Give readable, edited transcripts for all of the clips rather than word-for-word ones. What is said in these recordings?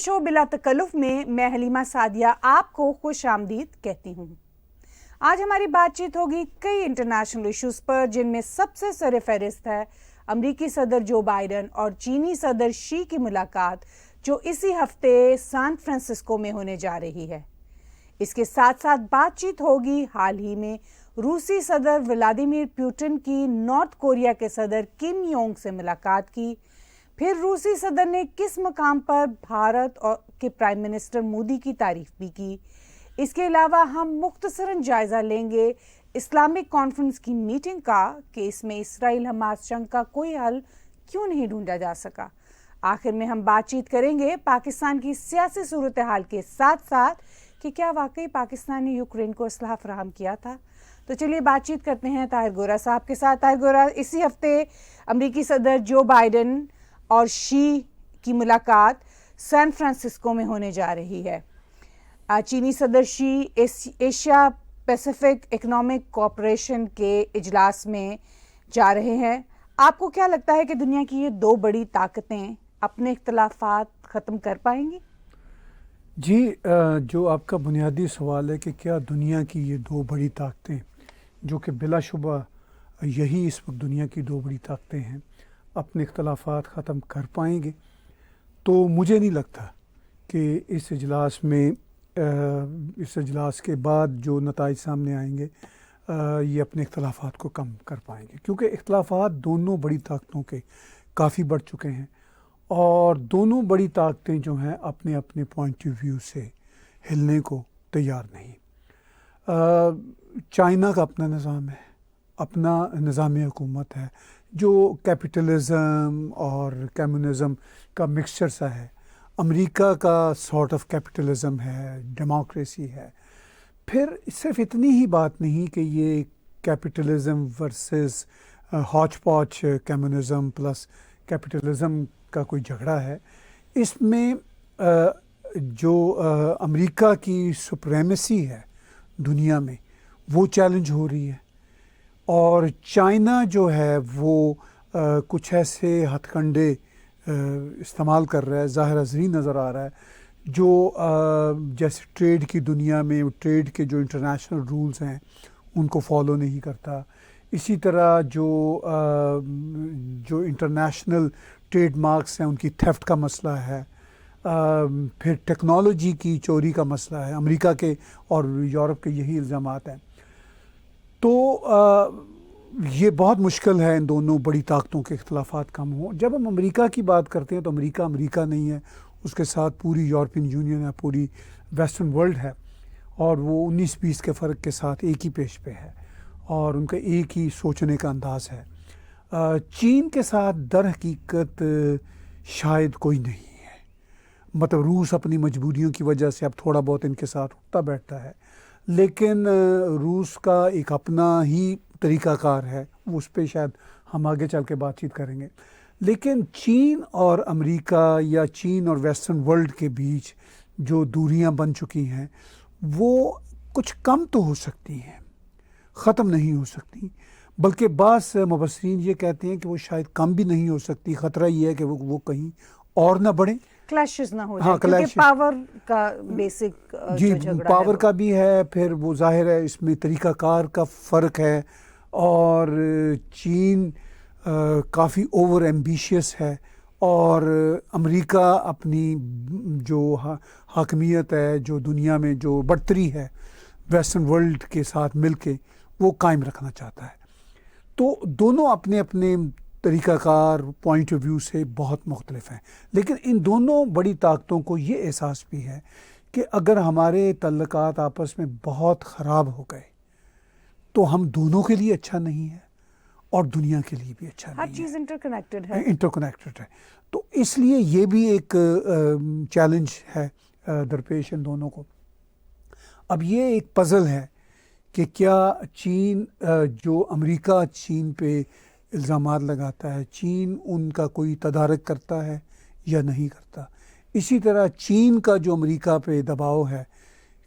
شو بلا تکلف میں میں حلیمہ سعدیہ آپ کو خوش آمدید کہتی ہوں۔ آج ہماری بات چیت ہوگی کئی انٹرنیشنل ایشوز پر، جن میں سب سے سر فہرست ہے امریکی صدر جو بائیڈن اور چینی صدر شی کی ملاقات، جو اسی ہفتے سان فرانسسکو میں ہونے جا رہی ہے۔ اس کے ساتھ ساتھ بات چیت ہوگی حال ہی میں روسی صدر ولادیمیر پوٹن کی نارتھ کوریا کے صدر کم یونگ سے ملاقات کی، پھر روسی صدر نے کس مقام پر بھارت کے پرائم منسٹر مودی کی تعریف بھی کی۔ اس کے علاوہ ہم مختصراً جائزہ لیں گے اسلامک کانفرنس کی میٹنگ کا کہ اس میں اسرائیل حماس جنگ کا کوئی حل کیوں نہیں ڈھونڈا جا سکا۔ آخر میں ہم بات چیت کریں گے پاکستان کی سیاسی صورتحال کے ساتھ ساتھ کہ کیا واقعی پاکستان نے یوکرین کو اسلحہ فراہم کیا تھا۔ تو چلیے بات چیت کرتے ہیں طاہر گورا صاحب کے ساتھ۔ طاہر گورا، اسی ہفتے امریکی صدر جو بائیڈن اور شی کی ملاقات سان فرانسسکو میں ہونے جا رہی ہے۔ چینی صدر شی ایشیا پیسیفک اکنامک کوآپریشن کے اجلاس میں جا رہے ہیں۔ آپ کو کیا لگتا ہے کہ دنیا کی یہ دو بڑی طاقتیں اپنے اختلافات ختم کر پائیں گی؟ جی، جو آپ کا بنیادی سوال ہے کہ کیا دنیا کی یہ دو بڑی طاقتیں، جو کہ بلا شبہ یہی اس وقت دنیا کی دو بڑی طاقتیں ہیں، اپنے اختلافات ختم کر پائیں گے، تو مجھے نہیں لگتا کہ اس اجلاس کے بعد جو نتائج سامنے آئیں گے یہ اپنے اختلافات کو کم کر پائیں گے، کیونکہ اختلافات دونوں بڑی طاقتوں کے کافی بڑھ چکے ہیں، اور دونوں بڑی طاقتیں جو ہیں اپنے اپنے پوائنٹ آف ویو سے ہلنے کو تیار نہیں۔ چائنا کا اپنا نظام ہے، اپنا نظام حکومت ہے جو کیپٹلزم اور کمیونزم کا مکسچر سا ہے۔ امریکہ کا سارٹ آف کیپٹلزم ہے، ڈیموکریسی ہے۔ پھر صرف اتنی ہی بات نہیں کہ یہ کیپٹلزم ورسز ہاچ پاچ کمیونزم پلس کیپٹلزم کا کوئی جھگڑا ہے، اس میں جو امریکہ کی سپریمیسی ہے دنیا میں وہ چیلنج ہو رہی ہے، اور چائنا جو ہے وہ کچھ ایسے ہتھ کنڈے استعمال کر رہا ہے، ظاہر ازری نظر آ رہا ہے، جو جیسے ٹریڈ کی دنیا میں ٹریڈ کے جو انٹرنیشنل رولز ہیں ان کو فالو نہیں کرتا۔ اسی طرح جو انٹرنیشنل ٹریڈ مارکس ہیں ان کی تھیفٹ کا مسئلہ ہے، پھر ٹیکنالوجی کی چوری کا مسئلہ ہے۔ امریکہ کے اور یورپ کے یہی الزامات ہیں۔ تو یہ بہت مشکل ہے ان دونوں بڑی طاقتوں کے اختلافات کم ہوں۔ جب ہم امریکہ کی بات کرتے ہیں تو امریکہ نہیں ہے، اس کے ساتھ پوری یورپین یونین ہے، پوری ویسٹرن ورلڈ ہے، اور وہ 19-20 کے فرق کے ساتھ ایک ہی پیش پہ ہے، اور ان کا ایک ہی سوچنے کا انداز ہے۔ چین کے ساتھ در حقیقت شاید کوئی نہیں ہے، مطلب روس اپنی مجبوریوں کی وجہ سے اب تھوڑا بہت ان کے ساتھ اٹھتا بیٹھتا ہے، لیکن روس کا ایک اپنا ہی طریقہ کار ہے، اس پہ شاید ہم آگے چل کے بات چیت کریں گے۔ لیکن چین اور امریکہ یا چین اور ویسٹرن ورلڈ کے بیچ جو دوریاں بن چکی ہیں وہ کچھ کم تو ہو سکتی ہیں، ختم نہیں ہو سکتی، بلکہ بعض مبصرین یہ کہتے ہیں کہ وہ شاید کم بھی نہیں ہو سکتی۔ خطرہ یہ ہے کہ وہ کہیں اور نہ بڑھیں، کلیشز نہ ہو جائے، کیونکہ پاور کا بیسک جی پاور کا بھی ہے، پھر وہ ظاہر ہے اس میں طریقہ کار کا فرق ہے، اور چین کافی اوور ایمبیشیس ہے، اور امریکہ اپنی جو حاکمیت ہے، جو دنیا میں جو برتری ہے ویسٹرن ورلڈ کے ساتھ مل کے وہ قائم رکھنا چاہتا ہے۔ تو دونوں اپنے اپنے طریقہ کار پوائنٹ آف ویو سے بہت مختلف ہیں، لیکن ان دونوں بڑی طاقتوں کو یہ احساس بھی ہے کہ اگر ہمارے تعلقات آپس میں بہت خراب ہو گئے تو ہم دونوں کے لیے اچھا نہیں ہے اور دنیا کے لیے بھی اچھا نہیں ہے۔ ہر چیز انٹرکنیکٹڈ ہے۔ تو اس لیے یہ بھی ایک چیلنج ہے درپیش ان دونوں کو۔ اب یہ ایک پزل ہے کہ کیا چین، جو امریکہ چین پہ الزامات لگاتا ہے، چین ان کا کوئی تدارک کرتا ہے یا نہیں کرتا۔ اسی طرح چین کا جو امریکہ پہ دباؤ ہے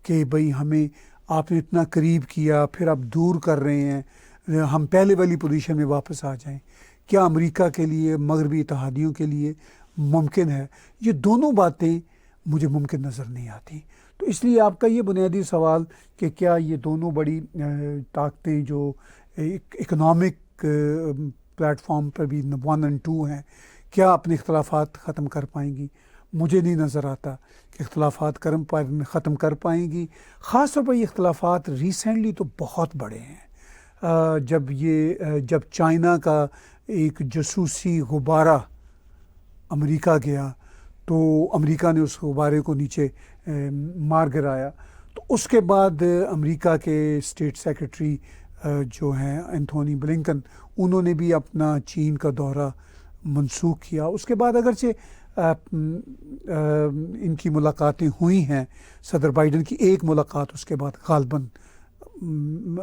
کہ بھئی ہمیں آپ نے اتنا قریب کیا، پھر آپ دور کر رہے ہیں، ہم پہلے والی پوزیشن میں واپس آ جائیں، کیا امریکہ کے لیے، مغربی اتحادیوں کے لیے ممکن ہے؟ یہ دونوں باتیں مجھے ممکن نظر نہیں آتی. تو اس لیے آپ کا یہ بنیادی سوال کہ کیا یہ دونوں بڑی طاقتیں جو اکنامک پلیٹ فارم پر بھی 1 اور 2 ہیں, کیا اپنے اختلافات ختم کر پائیں گی؟ مجھے نہیں نظر آتا کہ اختلافات ختم کر پائیں گی. خاص طور پر یہ اختلافات ریسنٹلی تو بہت بڑے ہیں. جب چائنا کا ایک جاسوسی غبارہ امریکہ گیا تو امریکہ نے اس غبارے کو نیچے مار گرایا, تو اس کے بعد امریکہ کے اسٹیٹ سیکرٹری جو ہیں اینتھونی بلنکن, انہوں نے بھی اپنا چین کا دورہ منسوخ کیا. اس کے بعد اگرچہ ان کی ملاقاتیں ہوئی ہیں, صدر بائیڈن کی ایک ملاقات, اس کے بعد غالباً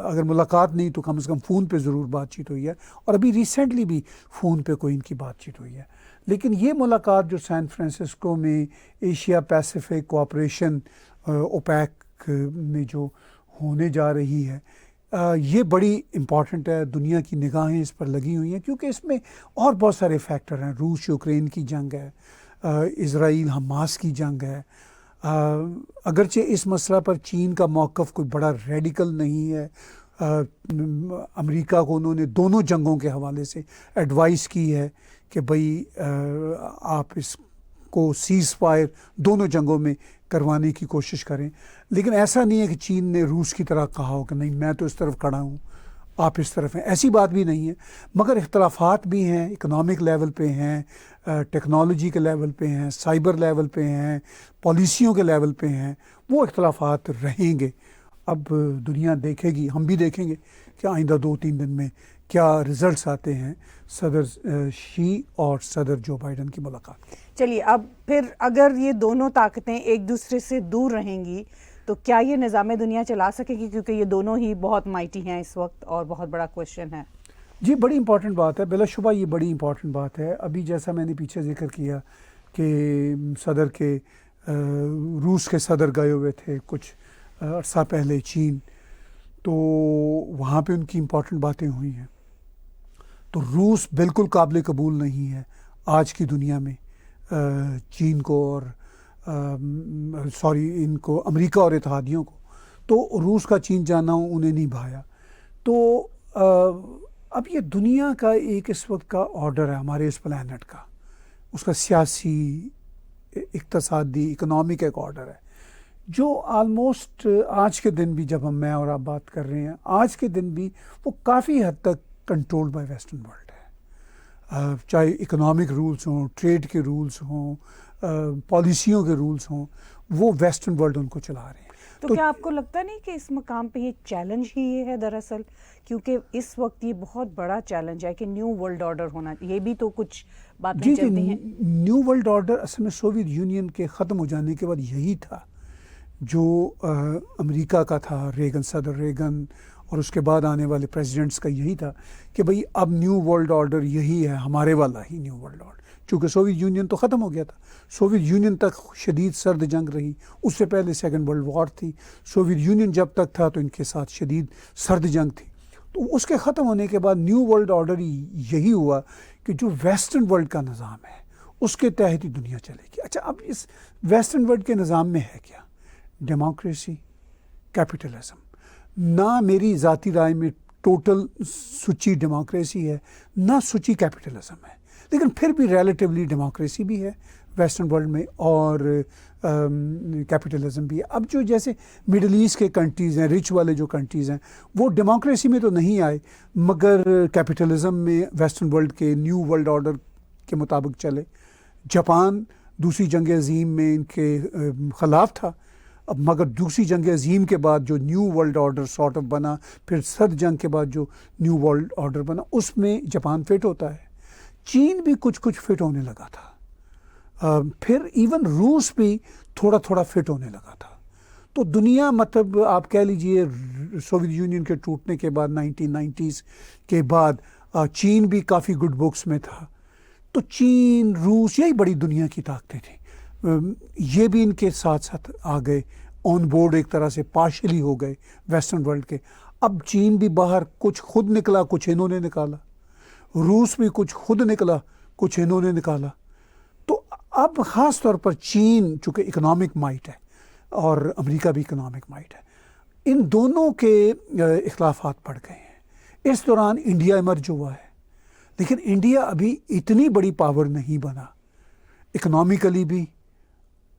اگر ملاقات نہیں تو کم از کم فون پہ ضرور بات چیت ہوئی ہے, اور ابھی ریسنٹلی بھی فون پہ کوئی ان کی بات چیت ہوئی ہے. لیکن یہ ملاقات جو سین فرانسسکو میں ایشیا پیسیفک کوآپریشن اوپیک میں جو ہونے جا رہی ہے, یہ بڑی امپورٹنٹ ہے. دنیا کی نگاہیں اس پر لگی ہوئی ہیں کیونکہ اس میں اور بہت سارے فیکٹر ہیں. روس یوکرین کی جنگ ہے, اسرائیل حماس کی جنگ ہے. اگرچہ اس مسئلہ پر چین کا موقف کوئی بڑا ریڈیکل نہیں ہے. امریکہ کو انہوں نے دونوں جنگوں کے حوالے سے ایڈوائز کی ہے کہ بھئی آپ اس کو سیز فائر دونوں جنگوں میں کروانے کی کوشش کریں. لیکن ایسا نہیں ہے کہ چین نے روس کی طرح کہا ہو کہ نہیں میں تو اس طرف کھڑا ہوں, آپ اس طرف ہیں, ایسی بات بھی نہیں ہے. مگر اختلافات بھی ہیں, اکنامک لیول پہ ہیں, ٹیکنالوجی کے لیول پہ ہیں, سائبر لیول پہ ہیں, پالیسیوں کے لیول پہ ہیں. وہ اختلافات رہیں گے. اب دنیا دیکھے گی, ہم بھی دیکھیں گے کہ آئندہ 2-3 دن میں کیا رزلٹس آتے ہیں صدر شی اور صدر جو بائیڈن کی ملاقات. چلیے, اب پھر اگر یہ دونوں طاقتیں ایک دوسرے سے دور رہیں گی تو کیا یہ نظام دنیا چلا سکے گی؟ کیونکہ یہ دونوں ہی بہت مائٹی ہیں اس وقت اور بہت بڑا کویشچن ہے. جی, بڑی امپورٹنٹ بات ہے, بلا شبہ یہ بڑی امپورٹنٹ بات ہے. ابھی جیسا میں نے پیچھے ذکر کیا کہ روس کے صدر گئے ہوئے تھے کچھ عرصہ پہلے چین, تو وہاں پہ ان کی امپورٹنٹ باتیں ہوئی ہیں. تو روس بالکل قابل قبول نہیں ہے آج کی دنیا میں چین کو اور ان کو امریکہ اور اتحادیوں کو. تو روس کا چین جانا انہیں نہیں بھایا. تو اب یہ دنیا کا ایک اس وقت کا آرڈر ہے ہمارے اس پلانٹ کا, اس کا سیاسی اقتصادی اکنامک ایک آرڈر ہے جو آلموسٹ آج کے دن بھی, جب میں اور آپ بات کر رہے ہیں, آج کے دن بھی وہ کافی حد تک کنٹرول بائی ویسٹرن ورلڈ ہے. چاہے اکنامک رولز ہوں, ٹریڈ کے رولز ہوں, پالیسیوں کے رولز ہوں, وہ ویسٹرن ورلڈ ان کو چلا رہے ہیں. تو کیا آپ کو لگتا نہیں کہ اس مقام پہ یہ چیلنج ہی یہ ہے دراصل, کیونکہ اس وقت یہ بہت بڑا چیلنج ہے کہ نیو ورلڈ آرڈر ہونا, یہ بھی تو کچھ باتیں چلتی ہیں. نیو ورلڈ آرڈر اصل میں سوویت یونین کے ختم ہو جانے کے بعد یہی تھا جو امریکہ کا تھا, صدر ریگن اور اس کے بعد آنے والے پریزیڈنٹس کا یہی تھا کہ بھئی اب نیو ورلڈ آرڈر یہی ہے, ہمارے والا ہی نیو ورلڈ آرڈر. چونکہ سوویت یونین تو ختم ہو گیا تھا, سوویت یونین تک شدید سرد جنگ رہی, اس سے پہلے سیکنڈ ورلڈ وار تھی. سوویت یونین جب تک تھا تو ان کے ساتھ شدید سرد جنگ تھی. تو اس کے ختم ہونے کے بعد نیو ورلڈ آرڈر یہی ہوا کہ جو ویسٹرن ورلڈ کا نظام ہے اس کے تحت ہی دنیا چلے گی. اچھا, اب اس ویسٹرن ورلڈ کے نظام میں ہے کیا؟ Democracy, capitalism. نہ میری ذاتی رائے میں ٹوٹل سچی ڈیموکریسی ہے, نہ سچی کیپٹلزم ہے, لیکن پھر بھی ریلیٹیولی ڈیموکریسی بھی ہے ویسٹرن ورلڈ میں اور کیپٹلزم بھی ہے. اب جو جیسے مڈل ایسٹ کے کنٹریز ہیں, رچ والے جو کنٹریز ہیں, وہ ڈیموکریسی میں تو نہیں آئے مگر کیپٹلزم میں ویسٹرن ورلڈ کے نیو ورلڈ آرڈر کے مطابق چلے. جاپان دوسری جنگ عظیم میں ان کے خلاف تھا, اب مگر دوسری جنگ عظیم کے بعد جو new world order sort of بنا, پھر سرد جنگ کے بعد جو نیو ورلڈ آرڈر بنا, اس میں جاپان فٹ ہوتا ہے. چین بھی کچھ فٹ ہونے لگا تھا, پھر ایون روس بھی تھوڑا فٹ ہونے لگا تھا. تو دنیا مطلب آپ کہہ لیجئے سوویت یونین کے ٹوٹنے کے بعد 1990s کے بعد چین بھی کافی گڈ بکس میں تھا. تو چین, روس, یہی بڑی دنیا کی طاقتیں تھیں. یہ بھی ان کے ساتھ آ گئے آن بورڈ, ایک طرح سے پارشلی ہو گئے ویسٹرن ورلڈ کے. اب چین بھی باہر, کچھ خود نکلا, کچھ انہوں نے نکالا. روس بھی کچھ خود نکلا, کچھ انہوں نے نکالا. تو اب خاص طور پر چین چونکہ اکنامک مائٹ ہے اور امریکہ بھی اکنامک مائٹ ہے، ان دونوں کے اختلافات بڑھ گئے ہیں۔ اس دوران انڈیا ایمرج ہوا ہے، لیکن انڈیا ابھی اتنی بڑی پاور نہیں بنا اکنامکلی بھی،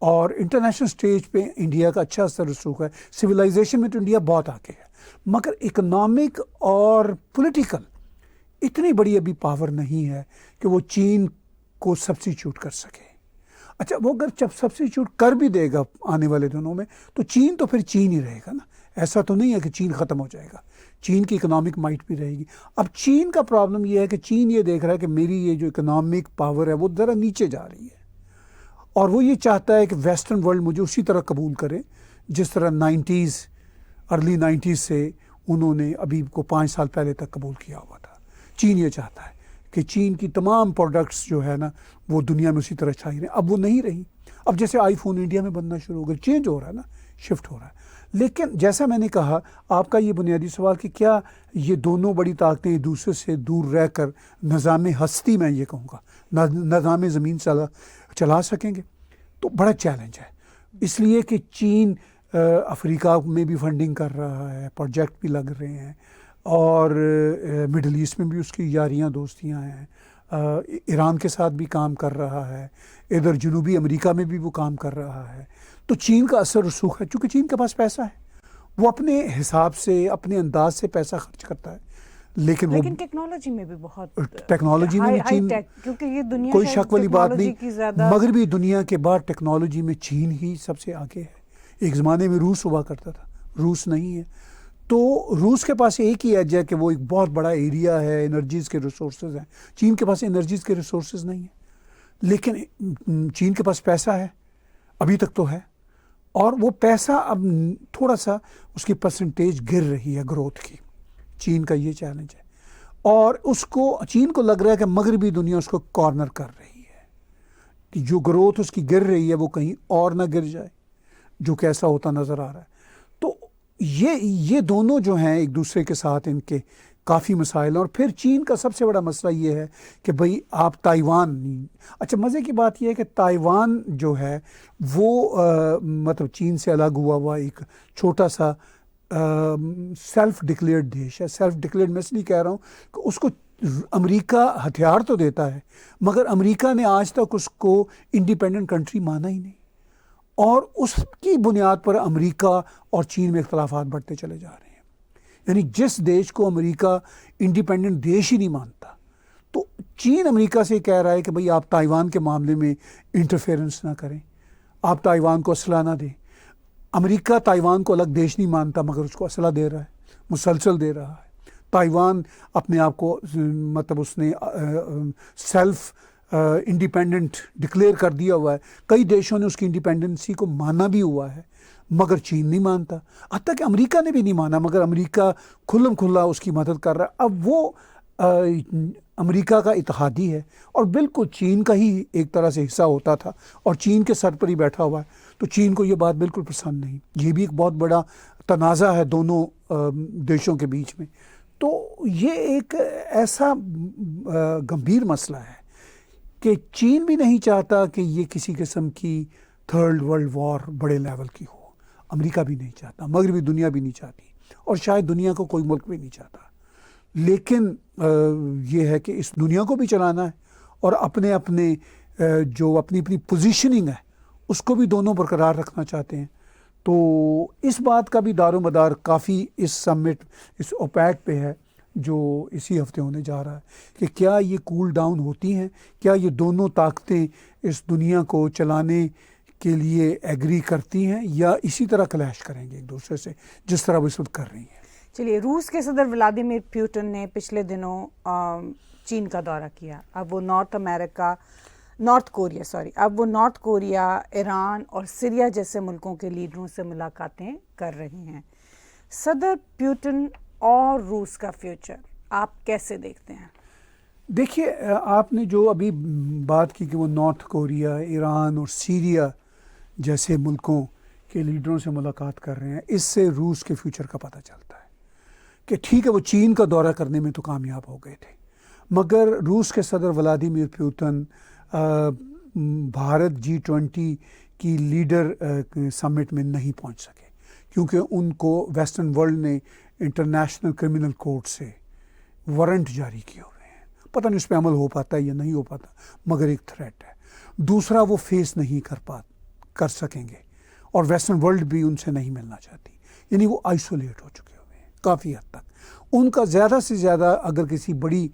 اور انٹرنیشنل سٹیج پہ انڈیا کا اچھا اثر رسوخ ہے، سویلائزیشن میں تو انڈیا بہت آگے ہے، مگر اکنامک اور پولیٹیکل اتنی بڑی ابھی پاور نہیں ہے کہ وہ چین کو سبسٹیچیوٹ کر سکے۔ اچھا، وہ اگر جب سبسٹیچیوٹ کر بھی دے گا آنے والے دنوں میں تو چین تو پھر چین ہی رہے گا نا، ایسا تو نہیں ہے کہ چین ختم ہو جائے گا، چین کی اکنامک مائٹ بھی رہے گی۔ اب چین کا پرابلم یہ ہے کہ چین یہ دیکھ رہا ہے کہ میری یہ جو اکنامک پاور ہے وہ ذرا نیچے جا رہی ہے، اور وہ یہ چاہتا ہے کہ ویسٹرن ورلڈ مجھے اسی طرح قبول کرے جس طرح ارلی 90s سے انہوں نے ابھی کو 5 سال پہلے تک قبول کیا ہوا تھا۔ چین یہ چاہتا ہے کہ چین کی تمام پروڈکٹس جو ہے نا وہ دنیا میں اسی طرح چھائی رہیں۔ اب وہ نہیں رہی، اب جیسے آئی فون انڈیا میں بننا شروع ہو گیا، چینج ہو رہا ہے نا، شفٹ ہو رہا ہے۔ لیکن جیسا میں نے کہا، آپ کا یہ بنیادی سوال کہ کیا یہ دونوں بڑی طاقتیں ایک دوسرے سے دور رہ کر نظام ہستی، میں یہ کہوں گا نظام زمین چلا سکیں گے، تو بڑا چیلنج ہے، اس لیے کہ چین افریقہ میں بھی فنڈنگ کر رہا ہے، پروجیکٹ بھی لگ رہے ہیں، اور مڈل ایسٹ میں بھی اس کی یاریاں دوستیاں ہیں، ایران کے ساتھ بھی کام کر رہا ہے، ادھر جنوبی امریکہ میں بھی وہ کام کر رہا ہے۔ تو چین کا اثر رسوخ ہے، چونکہ چین کے پاس پیسہ ہے، وہ اپنے حساب سے اپنے انداز سے پیسہ خرچ کرتا ہے، لیکن ٹیکنالوجی میں بھی بہت، ٹیکنالوجی میں بھی چین، کیونکہ یہ دنیا کوئی شک والی بات نہیں، مغربی دنیا کے بعد ٹیکنالوجی میں چین ہی سب سے آگے ہے۔ ایک زمانے میں روس ہوا کرتا تھا، روس نہیں ہے، تو روس کے پاس ایک ہی ایج ہے کہ وہ ایک بہت بڑا ایریا ہے، انرجیز کے ریسورسز ہیں۔ چین کے پاس انرجیز کے ریسورسز نہیں ہیں، لیکن چین کے پاس پیسہ ہے، ابھی تک تو ہے، اور وہ پیسہ اب تھوڑا سا اس کی پرسنٹیج گر رہی ہے گروتھ کی۔ چین کا یہ چیلنج ہے، اور چین کو لگ رہا ہے کہ مغربی دنیا اس کو کارنر کر رہی ہے، کہ جو گروتھ اس کی گر رہی ہے وہ کہیں اور نہ گر جائے، جو کہ ایسا ہوتا نظر آ رہا ہے۔ تو یہ دونوں جو ہیں ایک دوسرے کے ساتھ ان کے کافی مسائل ہیں، اور پھر چین کا سب سے بڑا مسئلہ یہ ہے کہ بھئی آپ تائیوان، اچھا مزے کی بات یہ ہے کہ تائیوان جو ہے وہ مطلب چین سے الگ ہوا ایک چھوٹا سا سیلف ڈکلیئرڈ دیش ہے۔ سیلف ڈکلیئرڈ میں اس لیے کہہ رہا ہوں کہ اس کو امریکہ ہتھیار تو دیتا ہے، مگر امریکہ نے آج تک اس کو انڈیپینڈنٹ کنٹری مانا ہی نہیں، اور اس کی بنیاد پر امریکہ اور چین میں اختلافات بڑھتے چلے جا رہے ہیں۔ یعنی جس دیش کو امریکہ انڈیپینڈنٹ دیش ہی نہیں مانتا، تو چین امریکہ سے کہہ رہا ہے کہ بھئی آپ تائیوان کے معاملے میں انٹرفیئرنس نہ کریں، آپ تائیوان کو اسلحہ نہ دیں۔ امریکہ تائیوان کو الگ دیش نہیں مانتا، مگر اس کو اسلحہ دے رہا ہے، مسلسل دے رہا ہے۔ تائیوان اپنے آپ کو مطلب اس نے سیلف انڈیپینڈنٹ ڈکلیئر کر دیا ہوا ہے، کئی دیشوں نے اس کی انڈیپینڈنسی کو مانا بھی ہوا ہے، مگر چین نہیں مانتا، حتیٰ کہ امریکہ نے بھی نہیں مانا، مگر امریکہ کھلم کھلا اس کی مدد کر رہا ہے۔ اب وہ امریکہ کا اتحادی ہے، اور بالکل چین کا ہی ایک طرح سے حصہ ہوتا تھا، اور چین کے سر پر ہی بیٹھا ہوا ہے، تو چین کو یہ بات بالکل پسند نہیں۔ یہ بھی ایک بہت بڑا تنازع ہے دونوں دیشوں کے بیچ میں۔ تو یہ ایک ایسا گمبھیر مسئلہ ہے کہ چین بھی نہیں چاہتا کہ یہ کسی قسم کی تھرڈ ورلڈ وار بڑے لیول کی ہو، امریکہ بھی نہیں چاہتا، مغربی دنیا بھی نہیں چاہتی، اور شاید دنیا کو کوئی ملک بھی نہیں چاہتا، لیکن یہ ہے کہ اس دنیا کو بھی چلانا ہے، اور اپنے جو اپنی پوزیشننگ ہے اس کو بھی دونوں برقرار رکھنا چاہتے ہیں۔ تو اس بات کا بھی دار و مدار کافی اس سمٹ، اس اوپیک پہ ہے جو اسی ہفتے ہونے جا رہا ہے، کہ کیا یہ کول ڈاؤن ہوتی ہیں، کیا یہ دونوں طاقتیں اس دنیا کو چلانے کے لیے ایگری کرتی ہیں، یا اسی طرح کلیش کریں گے ایک دوسرے سے جس طرح وہ اس وقت کر رہی ہیں۔ چلیے، روس کے صدر ولادیمیر پیوٹن نے پچھلے دنوں چین کا دورہ کیا، اب وہ نارتھ کوریا، ایران اور سیریا جیسے ملکوں کے لیڈروں سے ملاقاتیں کر رہے ہیں۔ صدر پیوٹن اور روس کا فیوچر آپ کیسے دیکھتے ہیں؟ دیکھیے، آپ نے جو ابھی بات کی کہ وہ نارتھ کوریا، ایران اور سیریا جیسے ملکوں کے لیڈروں سے ملاقات کر رہے ہیں، اس سے روس کے فیوچر کا پتہ چلتا ہے کہ ٹھیک ہے وہ چین کا دورہ کرنے میں تو کامیاب ہو گئے تھے، مگر روس کے صدر ولادیمیر پیوٹن بھارت G20 کی لیڈر سمٹ میں نہیں پہنچ سکے کیونکہ ان کو ویسٹرن ورلڈ نے انٹرنیشنل کرمنل کورٹ سے وارنٹ جاری کیے ہوئے ہیں. پتہ نہیں اس پہ عمل ہو پاتا ہے یا نہیں ہو پاتا, مگر ایک تھریٹ ہے. دوسرا, وہ فیس نہیں کر سکیں گے اور ویسٹرن ورلڈ بھی ان سے نہیں ملنا چاہتی, یعنی وہ آئسولیٹ ہو چکے ہوئے ہیں کافی حد تک. ان کا زیادہ سے زیادہ اگر کسی بڑی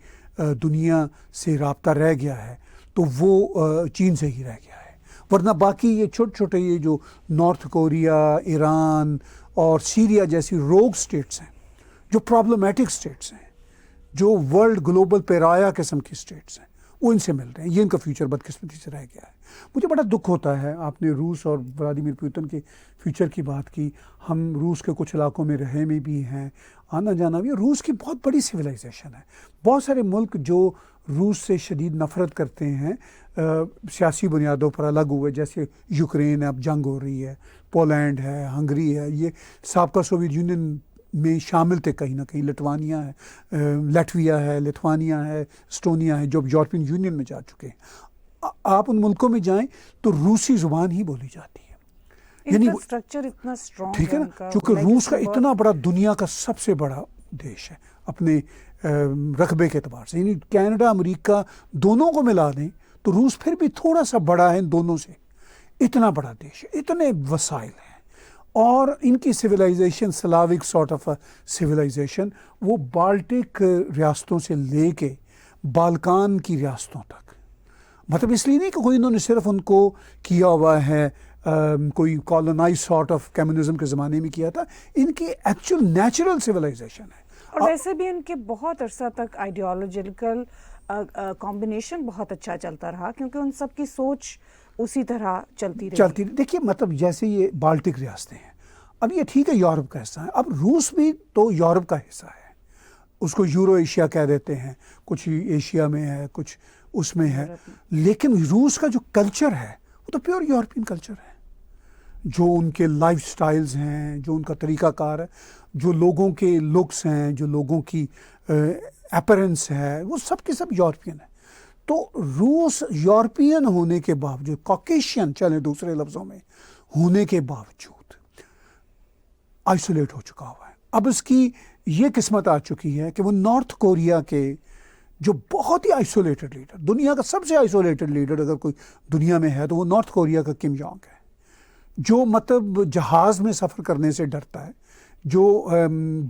دنیا سے رابطہ رہ گیا ہے تو وہ چین سے ہی رہ گیا ہے, ورنہ باقی یہ چھوٹے چھوٹے یہ جو نارتھ کوریا, ایران اور سیریا جیسی روگ سٹیٹس ہیں, جو پرابلمٹک سٹیٹس ہیں, جو ورلڈ گلوبل پیرایا قسم کی سٹیٹس ہیں, وہ ان سے مل رہے ہیں. یہ ان کا فیوچر بدقسمتی سے رہ گیا ہے. مجھے بڑا دکھ ہوتا ہے. آپ نے روس اور ولادیمیر پوتن کے فیوچر کی بات کی. ہم روس کے کچھ علاقوں میں رہے میں بھی ہیں, آنا جانا بھی. روس کی بہت بڑی سویلائزیشن ہے. بہت سارے ملک جو روس سے شدید نفرت کرتے ہیں سیاسی بنیادوں پر الگ ہوئے, جیسے یوکرین اب جنگ ہو رہی ہے, پولینڈ ہے, ہنگری ہے, یہ سابقہ سوویت یونین میں شامل تھے کہیں نہ کہیں. لٹوانیا ہے, لیٹویا ہے, لتھوانیا ہے, اسٹونیا ہے, جو یورپین یونین میں جا چکے ہیں. آپ ان ملکوں میں جائیں تو روسی زبان ہی بولی جاتی ہے. یعنی انفراسٹرکچر اتنا اسٹرانگ ٹھیک ہے نا, چونکہ روس کا اتنا بڑا دنیا کا سب سے بڑا دیش ہے اپنے رقبے کے اعتبار سے. یعنی کینیڈا, امریکہ دونوں کو ملا دیں تو روس پھر بھی تھوڑا سا بڑا ہے ان دونوں سے. اتنا بڑا دیش ہے, اتنے وسائل ہیں, اور ان کی سویلائزیشن سلاوک سارٹ آف سویلائزیشن وہ بالٹک ریاستوں سے لے کے بالکان کی ریاستوں تک. مطلب اس لیے نہیں کہ کوئی انہوں نے صرف ان کو کیا ہوا ہے, کوئی کالونائز سارٹ آف کمیونزم کے زمانے میں کیا تھا. ان کی ایکچوئل نیچرل سویلائزیشن ہے. اور ویسے بھی ان کے بہت عرصہ تک آئیڈیالوجیکل کمبینیشن بہت اچھا چلتا رہا, کیونکہ ان سب کی سوچ اسی طرح چلتی رہی. دیکھیے مطلب جیسے یہ بالٹک ریاستیں ہیں, اب یہ ٹھیک ہے یورپ کا حصہ ہے, اب روس بھی تو یورپ کا حصہ ہے. اس کو یورو ایشیا کہہ دیتے ہیں, کچھ ایشیا میں ہے, کچھ اس میں ہے. لیکن روس کا جو کلچر ہے وہ تو پیور یورپین کلچر ہے. جو ان کے لائف سٹائلز ہیں, جو ان کا طریقہ کار ہے, جو لوگوں کے لکس ہیں, جو لوگوں کی اپیرنس ہے, وہ سب کے سب یورپین ہے. تو روس یورپین ہونے کے باوجود, کاکیشین چلیں دوسرے لفظوں میں ہونے کے باوجود آئسولیٹ ہو چکا ہوا ہے. اب اس کی یہ قسمت آ چکی ہے کہ وہ نارتھ کوریا کے جو بہت ہی آئسولیٹڈ لیڈر, دنیا کا سب سے آئسولیٹڈ لیڈر اگر کوئی دنیا میں ہے تو وہ نارتھ کوریا کا کم جونگ ہے, جو مطلب جہاز میں سفر کرنے سے ڈرتا ہے, جو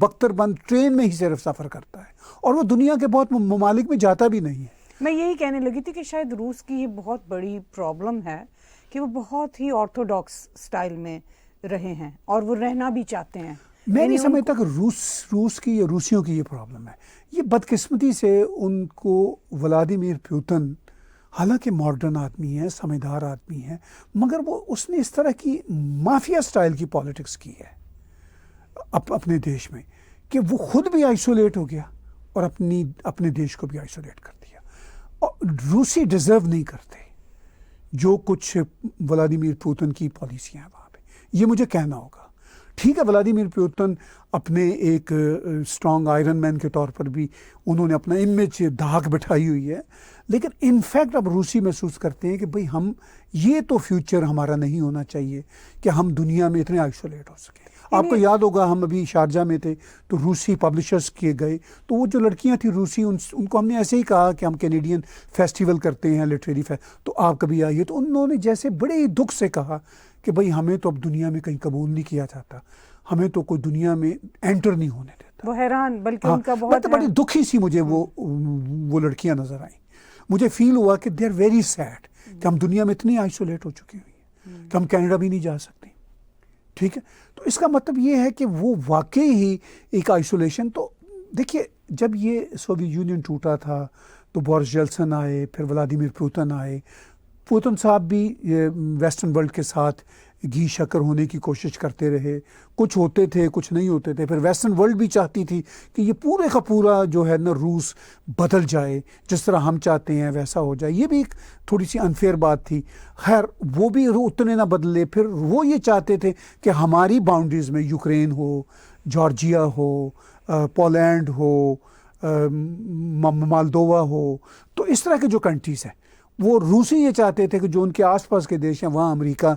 بختر بند ٹرین میں ہی صرف سفر کرتا ہے, اور وہ دنیا کے بہت ممالک میں جاتا بھی نہیں ہے. میں یہی کہنے لگی تھی کہ شاید روس کی یہ بہت بڑی پرابلم ہے کہ وہ بہت ہی آرتھوڈاکس سٹائل میں رہے ہیں اور وہ رہنا بھی چاہتے ہیں. میں نہیں سمجھتا کہ روس کی یا روسیوں کی یہ پرابلم ہے. یہ بدقسمتی سے ان کو ولادیمیر پوتن حالانکہ ماڈرن آدمی ہے, سمجھدار آدمی ہے, مگر وہ اس نے اس طرح کی مافیا سٹائل کی پالیٹکس کی ہے اپنے دیش میں کہ وہ خود بھی آئسولیٹ ہو گیا اور اپنے دیش کو بھی آئسولیٹ کر دیا. اور روسی ڈیزرو نہیں کرتے جو کچھ ولادیمیر پوتن کی پالیسیاں ہیں وہاں پہ. یہ مجھے کہنا ہوگا. ٹھیک ہے, ولادیمیر پوتن اپنے ایک اسٹرانگ آئرن مین کے طور پر بھی انہوں نے اپنا امیج دھاک بٹھائی ہوئی ہے, لیکن انفیکٹ اب روسی محسوس کرتے ہیں کہ بھئی ہم یہ تو فیوچر ہمارا نہیں ہونا چاہیے کہ ہم دنیا میں اتنے آئسولیٹ ہو سکیں. آپ کو یاد ہوگا ہم ابھی شارجہ میں تھے تو روسی پبلشرز کیے گئے, تو وہ جو لڑکیاں تھیں روسی, ان کو ہم نے ایسے ہی کہا کہ ہم کینیڈین فیسٹیول کرتے ہیں لٹریری تو آپ کبھی آئیے. تو انہوں نے جیسے بڑے ہی دکھ سے کہا کہ بھئی ہمیں تو اب دنیا میں کہیں قبول نہیں کیا جاتا, ہمیں تو کوئی دنیا میں انٹر نہیں ہونے دیتا. وہ حیران, بلکہ ان کا بہت بڑی دکھی سی مجھے وہ لڑکیاں نظر آئیں. مجھے فیل ہوا کہ دے آر ویری سیڈ کہ ہم دنیا میں اتنی آئسولیٹ ہو چکی ہوئی ہیں کہ ہم کینیڈا بھی نہیں جا سکتے. ٹھیک ہے, تو اس کا مطلب یہ ہے کہ وہ واقعی ہی ایک آئسولیشن. تو دیکھیے جب یہ سوویت یونین ٹوٹا تھا تو بورس جیلسن آئے, پھر ولادیمیر پوتن آئے. پوتن صاحب بھی ویسٹرن ورلڈ کے ساتھ گھی شکر ہونے کی کوشش کرتے رہے, کچھ ہوتے تھے کچھ نہیں ہوتے تھے. پھر ویسٹرن ورلڈ بھی چاہتی تھی کہ یہ پورے کا پورا جو ہے نا روس بدل جائے, جس طرح ہم چاہتے ہیں ویسا ہو جائے. یہ بھی ایک تھوڑی سی انفیئر بات تھی. خیر وہ بھی اتنے نہ بدلے. پھر وہ یہ چاہتے تھے کہ ہماری باؤنڈریز میں یوکرین ہو, جارجیا ہو, پولینڈ ہو, مالدووا ہو, تو اس طرح کے جو کنٹریز ہیں وہ روسی یہ چاہتے تھے کہ جو ان کے آس پاس کے دیش ہیں وہاں امریکہ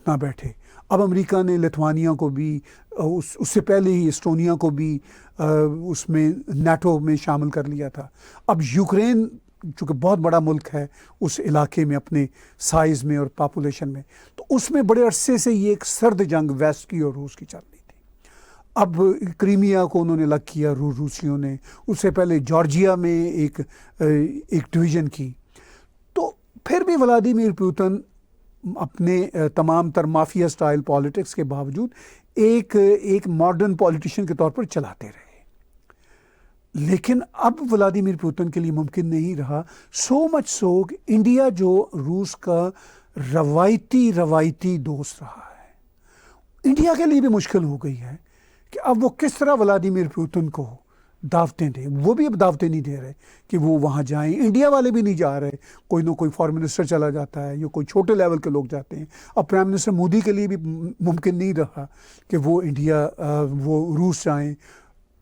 نہ بیٹھے. اب امریکہ نے لتھوانیا کو بھی اس سے پہلے ہی اسٹونیا کو بھی اس میں نیٹو میں شامل کر لیا تھا. اب یوکرین چونکہ بہت بڑا ملک ہے اس علاقے میں اپنے سائز میں اور پاپولیشن میں, تو اس میں بڑے عرصے سے یہ ایک سرد جنگ ویسٹ کی اور روس کی چل رہی تھی. اب کریمیا کو انہوں نے الگ کیا روسیوں نے, اس سے پہلے جارجیا میں ایک ڈویژن کی. تو پھر بھی ولادیمیر پوتن اپنے تمام تر مافیا سٹائل پالیٹکس کے باوجود ایک ماڈرن پولیٹیشین کے طور پر چلاتے رہے. لیکن اب ولادیمیر پوتن کے لیے ممکن نہیں رہا, سو مچ سو کہ انڈیا جو روس کا روایتی دوست رہا ہے, انڈیا کے لیے بھی مشکل ہو گئی ہے کہ اب وہ کس طرح ولادیمیر پوتن کو دعوتیں دیں. وہ بھی اب دعوتیں نہیں دے رہے کہ وہ وہاں جائیں, انڈیا والے بھی نہیں جا رہے, کوئی نہ کوئی فارن منسٹر چلا جاتا ہے یا کوئی چھوٹے لیول کے لوگ جاتے ہیں. اب پرائم منسٹر مودی کے لیے بھی ممکن نہیں رہا کہ وہ وہ روس جائیں.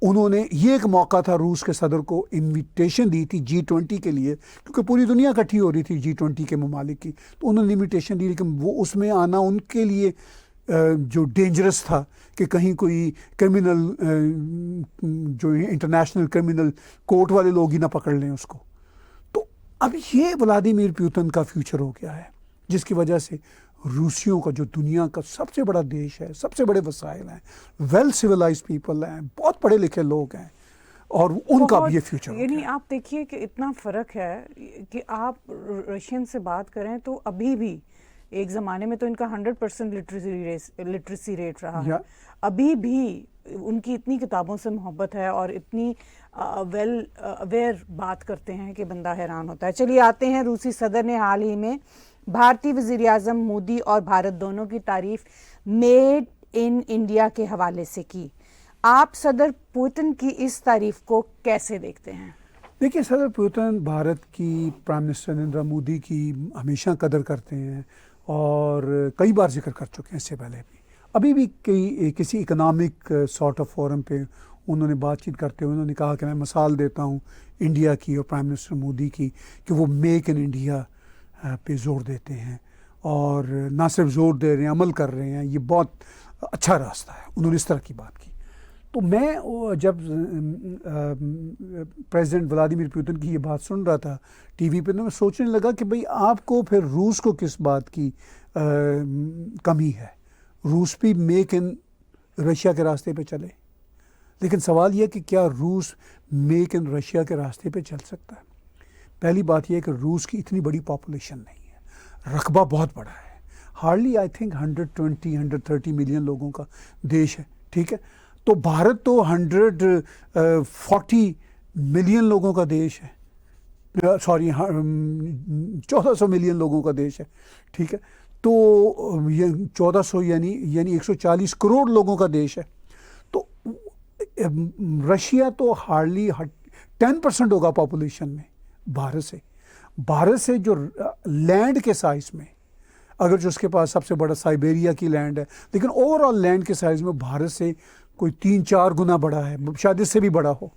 انہوں نے یہ ایک موقع تھا روس کے صدر کو انویٹیشن دی تھی G20 کے لیے, کیونکہ پوری دنیا اکٹھی ہو رہی تھی G20 کے ممالک کی, تو انہوں نے انویٹیشن دی, لیکن وہ اس میں آنا ان کے لیے جو ڈینجرس تھا کہ کہیں کوئی کرمنل جو انٹرنیشنل کرمنل کورٹ والے لوگ ہی نہ پکڑ لیں اس کو. تو اب یہ ولادیمیر پوتن کا فیوچر ہو گیا ہے, جس کی وجہ سے روسیوں کا جو دنیا کا سب سے بڑا دیش ہے, سب سے بڑے وسائل ہیں, ویل سویلائز پیپل ہیں, بہت پڑھے لکھے لوگ ہیں, اور ان کا بھی یہ فیوچر ہو یعنی گیا. آپ دیکھیے کہ اتنا فرق ہے کہ آپ رشین سے بات کریں تو ابھی بھی ایک زمانے میں تو ان کا 100% لٹریسی ریٹ رہا ہے, ابھی بھی ان کی اتنی کتابوں سے محبت ہے اور اتنی ویل اویئر بات کرتے ہیں کہ بندہ حیران ہوتا ہے. چلیے آتے ہیں, روسی صدر نے حال ہی میں بھارتی وزیر اعظم مودی اور بھارت دونوں کی تعریف میڈ ان انڈیا کے حوالے سے کی. آپ صدر پوتن کی اس تعریف کو کیسے دیکھتے ہیں؟ دیکھیے, صدر پوتن بھارت کی پرائم منسٹر نریندر مودی کی ہمیشہ قدر کرتے ہیں اور کئی بار ذکر کر چکے ہیں اس سے پہلے بھی. ابھی بھی کسی اکنامک سارٹ آف فورم پہ انہوں نے بات چیت کرتے ہوئے انہوں نے کہا کہ میں مثال دیتا ہوں انڈیا کی اور پرائم منسٹر مودی کی کہ وہ میک ان انڈیا پہ زور دیتے ہیں, اور نہ صرف زور دے رہے ہیں, عمل کر رہے ہیں. یہ بہت اچھا راستہ ہے, انہوں نے اس طرح کی بات کی. تو میں جب پریزیڈنٹ ولادیمیر پوتن کی یہ بات سن رہا تھا ٹی وی پہ, تو میں سوچنے لگا کہ بھئی آپ کو پھر روس کو کس بات کی کمی ہے. روس بھی میک ان رشیا کے راستے پہ چلے, لیکن سوال یہ کہ کیا روس میک ان رشیا کے راستے پہ چل سکتا ہے؟ پہلی بات یہ ہے کہ روس کی اتنی بڑی پاپولیشن نہیں ہے, رقبہ بہت بڑا ہے, ہارڈلی آئی تھنک 130 ملین لوگوں کا دیش ہے, ٹھیک ہے. تو بھارت تو 140 ملین لوگوں کا دیش ہے, 1400 ملین لوگوں کا دیش ہے, ٹھیک ہے. تو 1400 یعنی 140 کروڑ لوگوں کا دیش ہے. تو رشیا تو ہارڈلی 10% ہوگا پاپولیشن میں بھارت سے جو لینڈ کے سائز میں, اگر جو اس کے پاس سب سے بڑا سائبیریا کی لینڈ ہے, لیکن اوور آل لینڈ کے سائز میں بھارت سے کوئی 3-4 گنا بڑا ہے, شاید اس سے بھی بڑا ہو.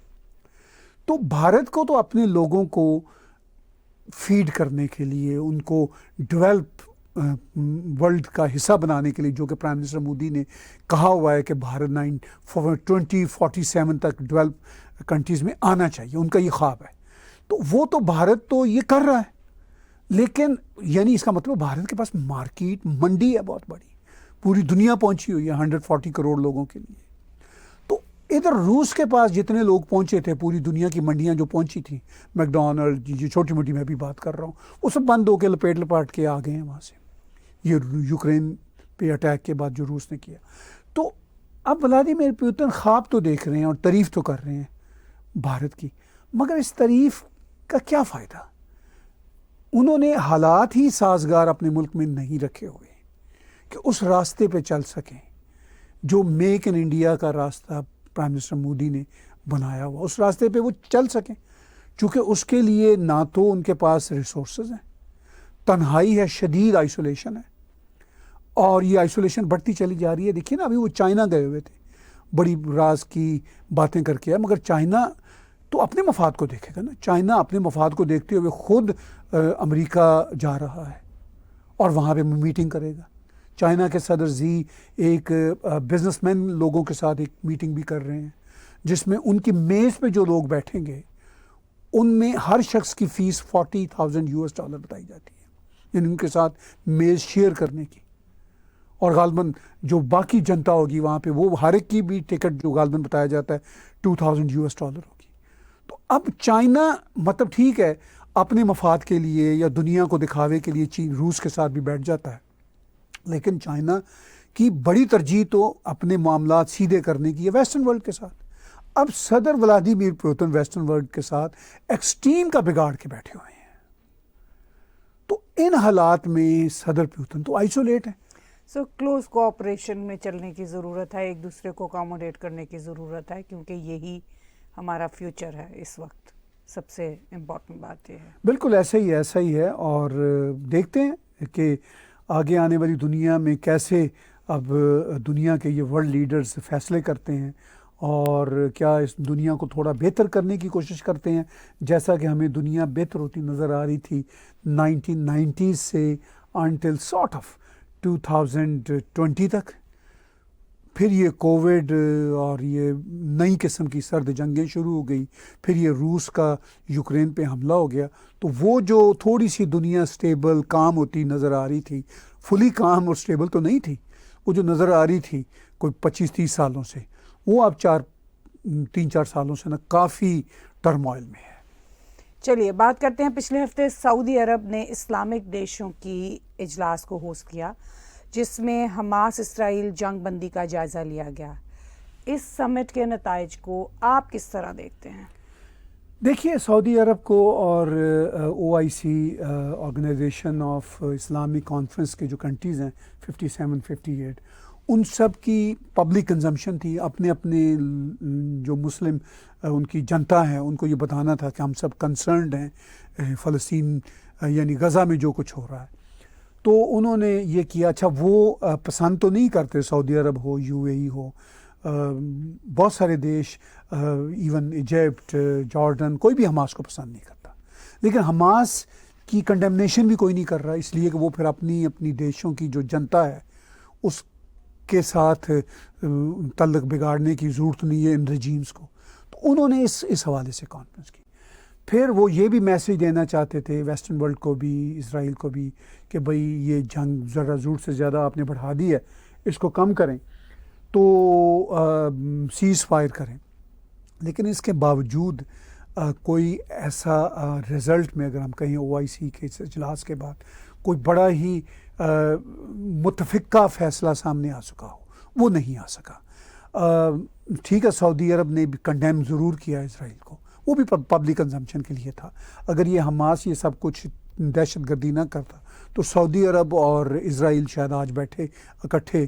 تو بھارت کو تو اپنے لوگوں کو فیڈ کرنے کے لیے, ان کو ڈیولپ ورلڈ کا حصہ بنانے کے لیے, جو کہ پرائم منسٹر مودی نے کہا ہوا ہے کہ بھارت 2047 تک ڈیولپ کنٹریز میں آنا چاہیے, ان کا یہ خواب ہے. تو وہ تو بھارت تو یہ کر رہا ہے, لیکن یعنی اس کا مطلب بھارت کے پاس مارکیٹ منڈی ہے بہت بڑی, پوری دنیا پہنچی ہوئی ہے 140 کروڑ لوگوں کے لیے. تو ادھر روس کے پاس جتنے لوگ پہنچے تھے, پوری دنیا کی منڈیاں جو پہنچی تھیں, میکڈونلڈ, یہ چھوٹی موٹی میں بھی بات کر رہا ہوں, وہ سب بند ہو کے لپاٹ کے آ گئے ہیں وہاں سے, یہ یوکرین پہ اٹیک کے بعد جو روس نے کیا. تو اب ولادیمیر پوتن خواب تو دیکھ رہے ہیں اور تعریف تو کر رہے ہیں بھارت کی, مگر اس تعریف کا کیا فائدہ؟ انہوں نے حالات ہی سازگار اپنے ملک میں نہیں رکھے ہوئے کہ اس راستے پہ چل سکیں جو میک ان انڈیا کا راستہ پرائم منسٹر مودی نے بنایا ہوا, اس راستے پہ وہ چل سکیں. چونکہ اس کے لیے نہ تو ان کے پاس ریسورسز ہیں, تنہائی ہے, شدید آئسولیشن ہے, اور یہ آئسولیشن بڑھتی چلی جا رہی ہے. دیکھیے نا, ابھی وہ چائنا گئے ہوئے تھے, بڑی راز کی باتیں کر کے, مگر چائنا تو اپنے مفاد کو دیکھے گا نا. چائنا اپنے مفاد کو دیکھتے ہوئے خود امریکہ جا رہا ہے اور وہاں پہ میٹنگ کرے گا. چائنا کے صدر زی ایک بزنس مین لوگوں کے ساتھ ایک میٹنگ بھی کر رہے ہیں جس میں ان کی میز پہ جو لوگ بیٹھیں گے ان میں ہر شخص کی فیس $40,000 بتائی جاتی ہے, یعنی ان کے ساتھ میز شیئر کرنے کی. اور غالباً جو باقی جنتا ہوگی وہاں پہ وہ ہر ایک کی بھی ٹکٹ جو غالباً بتایا جاتا ہے $2,000 ہوگی. تو اب چائنا مطلب ٹھیک ہے اپنے مفاد کے لیے یا دنیا کو دکھاوے کے لیے چین روس کے ساتھ بھی بیٹھ جاتا ہے, لیکن چائنا کی بڑی ترجیح تو اپنے معاملات سیدھے کرنے کی ہے ویسٹرن ورلڈ کے ساتھ. اب صدر ولادیمیر پوتن ویسٹرن ورلڈ کے ساتھ ایکسٹریم کا بگاڑ کے بیٹھے ہوئے ہیں. تو ان حالات میں صدر پوتن تو آئسولیٹ ہیں. سو کلوز کوآپریشن میں چلنے کی ضرورت ہے, ایک دوسرے کو اکاموڈیٹ کرنے کی ضرورت ہے, کیونکہ یہی ہمارا فیوچر ہے اس وقت. سب سے امپورٹنٹ بات یہ ہے. بالکل ایسا ہی ہے. اور دیکھتے ہیں کہ آگے آنے والی دنیا میں کیسے اب دنیا کے یہ ورلڈ لیڈرز فیصلے کرتے ہیں اور کیا اس دنیا کو تھوڑا بہتر کرنے کی کوشش کرتے ہیں, جیسا کہ ہمیں دنیا بہتر ہوتی نظر آ رہی تھی 1990s سے انٹل سارٹ آف 2020 تک. پھر یہ کووڈ اور یہ نئی قسم کی سرد جنگیں شروع ہو گئی, پھر یہ روس کا یوکرین پہ حملہ ہو گیا. تو وہ جو تھوڑی سی دنیا سٹیبل کام ہوتی نظر آ رہی تھی, فلی کام اور سٹیبل تو نہیں تھی, وہ جو نظر آ رہی تھی کوئی 25-30 سالوں سے, وہ اب 3-4 سالوں سے نا کافی ٹرموائل میں ہے. چلیے بات کرتے ہیں. پچھلے ہفتے سعودی عرب نے اسلامک دیشوں کی اجلاس کو ہوسٹ کیا جس میں حماس اسرائیل جنگ بندی کا جائزہ لیا گیا. اس سمٹ کے نتائج کو آپ کس طرح دیکھتے ہیں؟ دیکھیے سعودی عرب کو اور OIC organisation of Islamic conference کے جو کنٹریز ہیں 57-58 ان سب کی پبلک کنزمپشن تھی. اپنے جو مسلم ان کی جنتا ہے ان کو یہ بتانا تھا کہ ہم سب کنسرنڈ ہیں فلسطین یعنی غزہ میں جو کچھ ہو رہا ہے. تو انہوں نے یہ کیا. اچھا وہ پسند تو نہیں کرتے, سعودی عرب ہو UAE ہو, بہت سارے دیش ایون ایجپٹ جارڈن کوئی بھی حماس کو پسند نہیں کرتا, لیکن حماس کی کنڈیمنیشن بھی کوئی نہیں کر رہا, اس لیے کہ وہ پھر اپنی دیشوں کی جو جنتا ہے اس کے ساتھ تعلق بگاڑنے کی ضرورت نہیں ہے ان رجیمز کو. تو انہوں نے اس حوالے سے کانفرنس کی. پھر وہ یہ بھی میسیج دینا چاہتے تھے ویسٹرن ورلڈ کو بھی اسرائیل کو بھی کہ بھئی یہ جنگ ذرا ضرورت سے زیادہ آپ نے بڑھا دی ہے, اس کو کم کریں, تو سیز فائر کریں. لیکن اس کے باوجود کوئی ایسا رزلٹ میں اگر ہم کہیں OIC کے اجلاس کے بعد کوئی بڑا ہی متفقہ فیصلہ سامنے آ سکا ہو, وہ نہیں آ سکا. ٹھیک ہے سعودی عرب نے بھی کنڈیم ضرور کیا اسرائیل کو, وہ بھی پبلک کنزمپشن کے لیے تھا. اگر یہ حماس یہ سب کچھ دہشت گردی نہ کرتا تو سعودی عرب اور اسرائیل شاید آج بیٹھے اکٹھے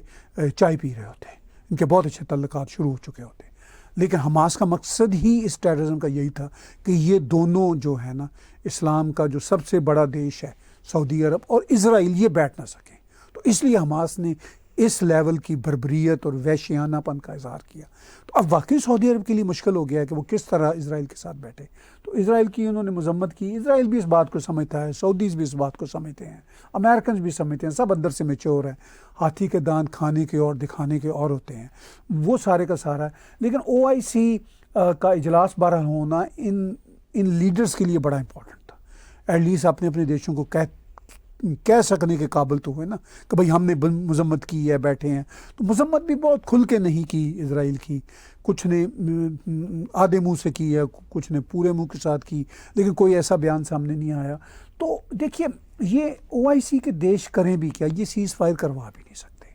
چائے پی رہے ہوتے, ان کے بہت اچھے تعلقات شروع ہو چکے ہوتے. لیکن حماس کا مقصد ہی اس ٹیررزم کا یہی تھا کہ یہ دونوں جو ہے نا اسلام کا جو سب سے بڑا دیش ہے سعودی عرب اور اسرائیل یہ بیٹھ نہ سکیں. تو اس لیے حماس نے اس لیول کی بربریت اور وحشیانہ پن کا اظہار کیا. تو اب واقعی سعودی عرب کے لیے مشکل ہو گیا ہے کہ وہ کس طرح اسرائیل کے ساتھ بیٹھے. تو اسرائیل کی انہوں نے مذمت کی. اسرائیل بھی اس بات کو سمجھتا ہے, سعودیز بھی اس بات کو سمجھتے ہیں, امریکنز بھی سمجھتے ہیں, سب اندر سے میچور ہیں. ہاتھی کے دانت کھانے کے اور دکھانے کے اور ہوتے ہیں, وہ سارے کا سارا ہے. لیکن OIC کا اجلاس بہرحال ہونا ان لیڈرز کے لیے بڑا امپورٹنٹ تھا. ایٹ لیسٹ اپنے دیشوں کو کہہ سکنے کے قابل تو ہوئے نا کہ بھئی ہم نے مذمت کی ہے, بیٹھے ہیں. تو مذمت بھی بہت کھل کے نہیں کی اسرائیل کی, کچھ نے آدھے منہ سے کی ہے, کچھ نے پورے منہ کے ساتھ کی, لیکن کوئی ایسا بیان سامنے نہیں آیا. تو دیکھیے یہ OIC کے دیش کریں بھی کیا, یہ سیز فائر کروا بھی نہیں سکتے,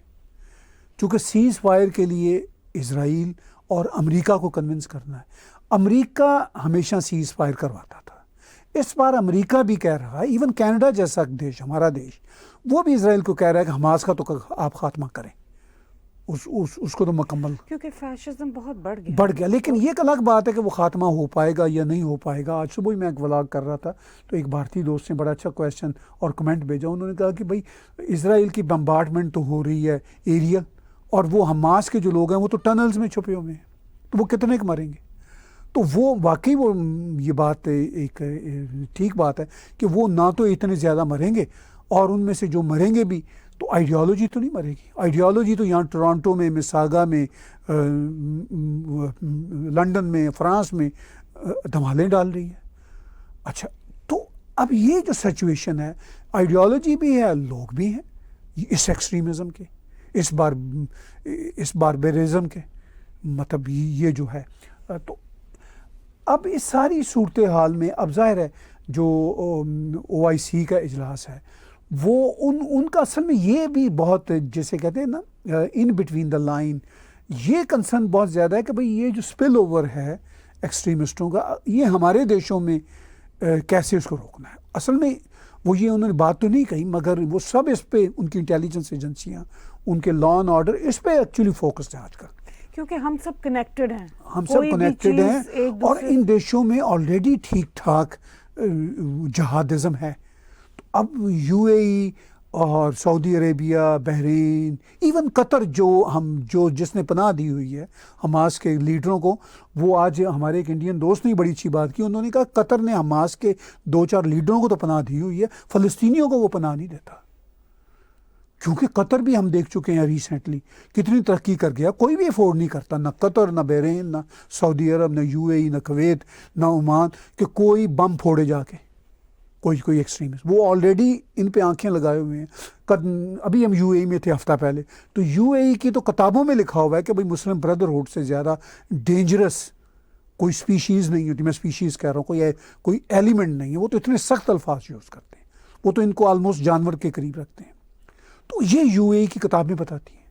چونکہ سیز فائر کے لیے اسرائیل اور امریکہ کو کنونس کرنا ہے. امریکہ ہمیشہ سیز فائر کرواتا تھا, اس بار امریکہ بھی کہہ رہا ہے, ایون کینیڈا جیسا دیش ہمارا دیش وہ بھی اسرائیل کو کہہ رہا ہے کہ حماس کا تو آپ خاتمہ کریں, اس کو تو مکمل, کیونکہ فیشزم بہت بڑھ گیا. لیکن یہ ایک الگ بات ہے کہ وہ خاتمہ ہو پائے گا یا نہیں ہو پائے گا. آج صبح ہی میں ایک ولاگ کر رہا تھا تو ایک بھارتی دوست نے بڑا اچھا کویشچن اور کمنٹ بھیجا. انہوں نے کہا کہ بھئی اسرائیل کی بمبارڈمنٹ تو ہو رہی ہے ایریا, اور وہ حماس کے جو لوگ ہیں وہ تو ٹنلز میں چھپے ہوئے ہیں, تو وہ کتنے مریں گے. تو وہ واقعی وہ یہ بات ایک ٹھیک بات ہے کہ وہ نہ تو اتنے زیادہ مریں گے، اور ان میں سے جو مریں گے بھی تو آئیڈیالوجی تو نہیں مرے گی. آئیڈیالوجی تو یہاں ٹورانٹو میں، مساگا میں، لنڈن میں، فرانس میں دھمالیں ڈال رہی ہے. اچھا، تو اب یہ جو سچویشن ہے، آئیڈیالوجی بھی ہے، لوگ بھی ہیں اس ایکسٹریمزم کے، اس باربرزم کے، مطلب یہ جو ہے. تو اب اس ساری صورتحال میں اب ظاہر ہے جو OIC کا اجلاس ہے وہ ان کا اصل میں یہ بھی بہت، جیسے کہتے ہیں نا ان بٹوین دا لائن، یہ کنسرن بہت زیادہ ہے کہ بھئی یہ جو سپل اوور ہے ایکسٹریمسٹوں کا، یہ ہمارے دیشوں میں کیسے اس کو روکنا ہے. اصل میں وہ یہ انہوں نے بات تو نہیں کہی، مگر وہ سب اس پہ، ان کی انٹیلیجنس ایجنسیاں، ان کے لا اینڈ آرڈر، اس پہ ایکچولی فوکسڈ ہیں آج کل، کیونکہ ہم سب کنیکٹڈ ہیں، ہم سب کنیکٹڈ ہیں. اور ان دیشوں میں آلریڈی ٹھیک ٹھاک جہادزم ہے. تو اب UAE اور سعودی عربیہ، بحرین، ایون قطر، جس نے پناہ دی ہوئی ہے حماس کے لیڈروں کو، وہ آج ہمارے ایک انڈین دوست نے بڑی اچھی بات کی، انہوں نے کہا قطر نے حماس کے 2-4 لیڈروں کو تو پناہ دی ہوئی ہے، فلسطینیوں کو وہ پناہ نہیں دیتا. کیونکہ قطر بھی ہم دیکھ چکے ہیں ریسنٹلی کتنی ترقی کر گیا، کوئی بھی افورڈ نہیں کرتا، نہ قطر، نہ بحرین، نہ سعودی عرب، نہ UAE، نہ کویت، نہ عمان، کہ کوئی بم پھوڑے جا کے کوئی ایکسٹریمسٹ. وہ آلریڈی ان پہ آنکھیں لگائے ہوئے ہیں. ابھی ہم UAE میں تھے ہفتہ پہلے، تو UAE کی تو کتابوں میں لکھا ہوا ہے کہ بھئی مسلم بردرہڈ سے زیادہ ڈینجرس کوئی سپیشیز نہیں ہوتی. میں سپیشیز کہہ رہا ہوں، کوئی ایلیمنٹ نہیں ہے. وہ تو اتنے سخت الفاظ یوز کرتے ہیں، وہ تو ان کو آلموسٹ جانور کے قریب رکھتے ہیں. تو یہ UAE کی کتابیں بتاتی ہیں.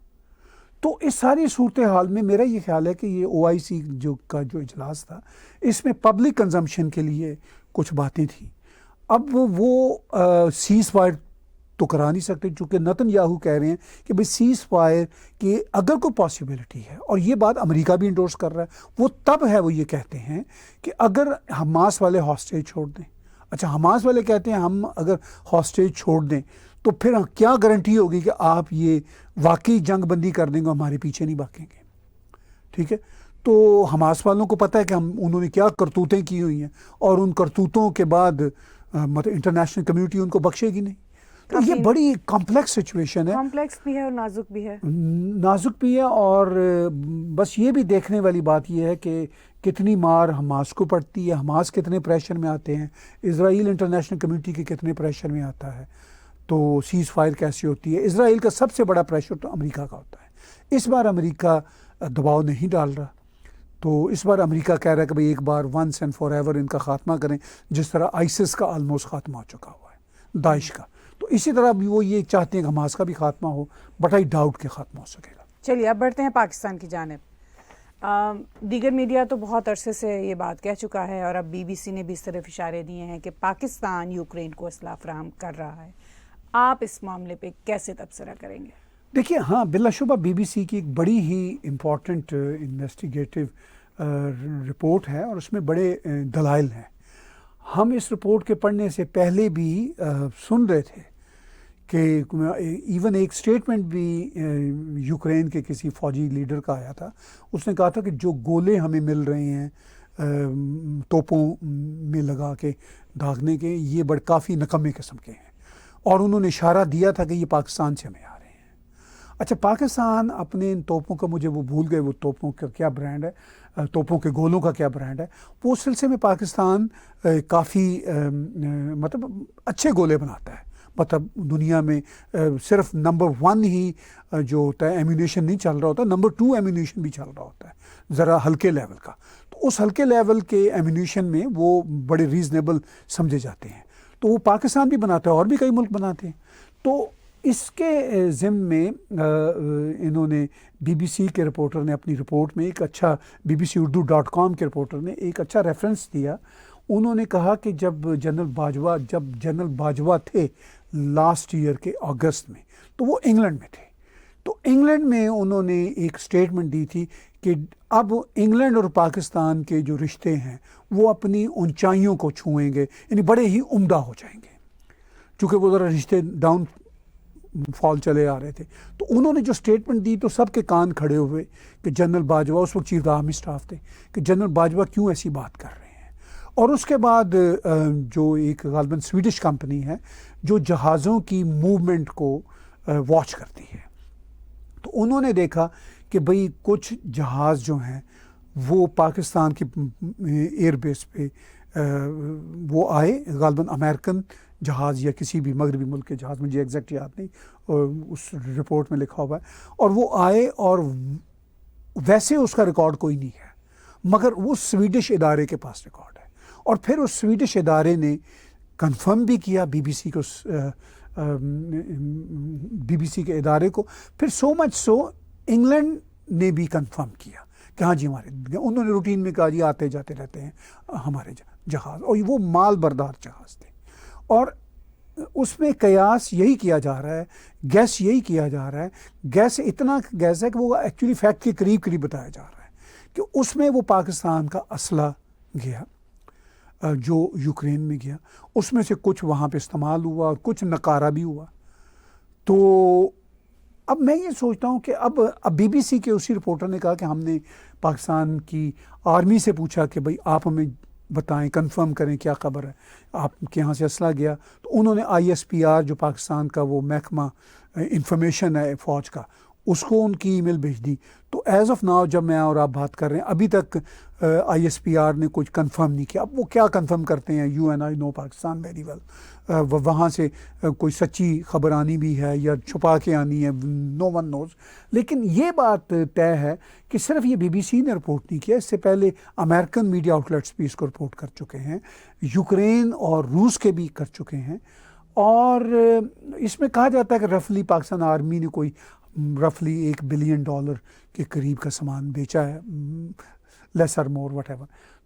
تو اس ساری صورتحال میں میرا یہ خیال ہے کہ یہ OIC کا جو اجلاس تھا، اس میں پبلک کنزمپشن کے لیے کچھ باتیں تھیں. اب وہ سیز فائر تو کرا نہیں سکتے، چونکہ نتن یاہو کہہ رہے ہیں کہ بھئی سیز فائر کی اگر کوئی پاسبلٹی ہے، اور یہ بات امریکہ بھی انڈورس کر رہا ہے، وہ تب ہے، وہ یہ کہتے ہیں کہ اگر حماس والے ہاسٹیج چھوڑ دیں. اچھا، حماس والے کہتے ہیں ہم اگر ہاسٹیج چھوڑ دیں تو پھر کیا گارنٹی ہوگی کہ آپ یہ واقعی جنگ بندی کر دیں گے، ہمارے پیچھے نہیں بھاگیں گے. ٹھیک ہے، تو حماس والوں کو پتہ ہے کہ انہوں نے کیا کرتوتیں کی ہوئی ہیں، اور ان کرتوتوں کے بعد مطلب انٹرنیشنل کمیونٹی ان کو بخشے گی نہیں. تو یہ بڑی کمپلیکس سچویشن ہے، کمپلیکس بھی ہے اور نازک بھی ہے. اور بس یہ بھی دیکھنے والی بات یہ ہے کہ کتنی مار حماس کو پڑتی ہے، حماس کتنے پریشر میں آتے ہیں، اسرائیل انٹرنیشنل کمیونٹی کے کتنے پریشر میں آتا ہے. تو سیز فائر کیسی ہوتی ہے. اسرائیل کا سب سے بڑا پریشر تو امریکہ کا ہوتا ہے. اس بار امریکہ دباؤ نہیں ڈال رہا، تو اس بار امریکہ کہہ رہا ہے کہ بھئی ایک بار ونس اینڈ فار ایور ان کا خاتمہ کریں، جس طرح آئسس کا آلموسٹ خاتمہ ہو چکا ہوا ہے، داعش کا. تو اسی طرح وہ یہ چاہتے ہیں کہ حماس کا بھی خاتمہ ہو، بٹ آئی ڈاؤٹ کہ خاتمہ ہو سکے گا. چلیے اب بڑھتے ہیں پاکستان کی جانب. دیگر میڈیا تو بہت عرصے سے یہ بات کہہ چکا ہے، اور اب BBC نے بھی اس طرف اشارے دیے ہیں کہ پاکستان یوکرین کو اسلحہ فراہم کر رہا ہے. آپ اس معاملے پہ کیسے تبصرہ کریں گے؟ دیکھیے، ہاں بلا شبہ BBC کی ایک بڑی ہی امپورٹنٹ انویسٹیگیٹو رپورٹ ہے، اور اس میں بڑے دلائل ہیں. ہم اس رپورٹ کے پڑھنے سے پہلے بھی سن رہے تھے کہ ایون ایک سٹیٹمنٹ بھی یوکرین کے کسی فوجی لیڈر کا آیا تھا. اس نے کہا تھا کہ جو گولے ہمیں مل رہے ہیں توپوں میں لگا کے داغنے کے، یہ بڑے کافی نکمے قسم کے ہیں، اور انہوں نے اشارہ دیا تھا کہ یہ پاکستان سے ہمیں آ رہے ہیں. اچھا، پاکستان اپنے ان توپوں کا، مجھے وہ بھول گئے وہ توپوں کا کیا برانڈ ہے، توپوں کے گولوں کا کیا برانڈ ہے، وہ اس سلسلے میں پاکستان کافی مطلب اچھے گولے بناتا ہے. مطلب دنیا میں صرف نمبر 1 ہی جو ہوتا ہے ایمونیشن نہیں چل رہا ہوتا، نمبر 2 ایمونیشن بھی چل رہا ہوتا ہے، ذرا ہلکے لیول کا. تو اس ہلکے لیول کے ایمونیشن میں وہ بڑے ریزنیبل سمجھے جاتے ہیں. تو وہ پاکستان بھی بناتا ہے، اور بھی کئی ملک بناتے ہیں. تو اس کے ضمن میں انہوں نے BBC کے رپورٹر نے اپنی رپورٹ میں ایک اچھا، bbcurdu.com کے رپورٹر نے ایک اچھا ریفرنس دیا. انہوں نے کہا کہ جب جنرل باجوہ تھے لاسٹ ایئر کے اگست میں، تو وہ انگلینڈ میں تھے. تو انگلینڈ میں انہوں نے ایک سٹیٹمنٹ دی تھی کہ اب انگلینڈ اور پاکستان کے جو رشتے ہیں وہ اپنی اونچائیوں کو چھوئیں گے، یعنی بڑے ہی عمدہ ہو جائیں گے. چونکہ وہ ذرا رشتے ڈاؤن فال چلے آ رہے تھے. تو انہوں نے جو اسٹیٹمنٹ دی تو سب کے کان کھڑے ہوئے کہ جنرل باجوہ اس وقت چیف آرمی اسٹاف تھے کہ جنرل باجوہ کیوں ایسی بات کر رہے ہیں. اور اس کے بعد جو ایک غالباً سویڈش کمپنی ہے جو جہازوں کی موومنٹ کو واچ کرتی ہے, تو انہوں نے دیکھا کہ بھئی کچھ جہاز جو ہیں وہ پاکستان کی ایئر بیس پہ وہ آئے, غالباً امریکن جہاز یا کسی بھی مغربی ملک کے جہاز, مجھے ایگزیکٹ یاد نہیں, اس رپورٹ میں لکھا ہوا ہے, اور وہ آئے اور ویسے اس کا ریکارڈ کوئی نہیں ہے مگر وہ سویڈش ادارے کے پاس ریکارڈ ہے. اور پھر اس سویڈش ادارے نے کنفرم بھی کیا بی بی سی کے ادارے کو, پھر سو مچ سو انگلینڈ نے بھی کنفرم کیا کہ ہاں جی ہمارے, انہوں نے روٹین میں کہا جی آتے جاتے رہتے ہیں ہمارے جہاز, اور وہ مال بردار جہاز تھے. اور اس میں قیاس یہی کیا جا رہا ہے, گیس یہی کیا جا رہا ہے, گیس اتنا گیس ہے کہ وہ ایکچولی فیکٹ کے قریب قریب بتایا جا رہا ہے کہ اس میں وہ پاکستان کا اسلحہ گیا جو یوکرین میں گیا, اس میں سے کچھ وہاں پہ استعمال ہوا اور کچھ نکارہ بھی ہوا. تو اب میں یہ سوچتا ہوں کہ اب بی بی سی کے اسی رپورٹر نے کہا کہ ہم نے پاکستان کی آرمی سے پوچھا کہ بھئی آپ ہمیں بتائیں, کنفرم کریں کیا خبر ہے, آپ کے یہاں سے اسلحہ گیا. تو انہوں نے آئی ایس پی آر جو پاکستان کا وہ محکمہ انفارمیشن ہے فوج کا, اس کو ان کی ای میل بھیج دی. تو ایز آف ناؤ جب میں اور آپ بات کر رہے ہیں ابھی تک آئی ایس پی آر نے کچھ کنفرم نہیں کیا. اب وہ کیا کنفرم کرتے ہیں, you and I know Pakistan very well, وہاں سے کوئی سچی خبر آنی بھی ہے یا چھپا کے آنی ہے, نو ون نوز. لیکن یہ بات طے ہے کہ صرف یہ بی بی سی نے رپورٹ نہیں کیا, اس سے پہلے امریکن میڈیا آؤٹلیٹس بھی اس کو رپورٹ کر چکے ہیں, یوکرین اور روس کے بھی کر چکے ہیں. اور اس میں کہا جاتا ہے کہ رفلی پاکستان آرمی نے کوئی رفلی $1 بلین کے قریب کا سامان بیچا ہے, لیسر مور وٹ ایور.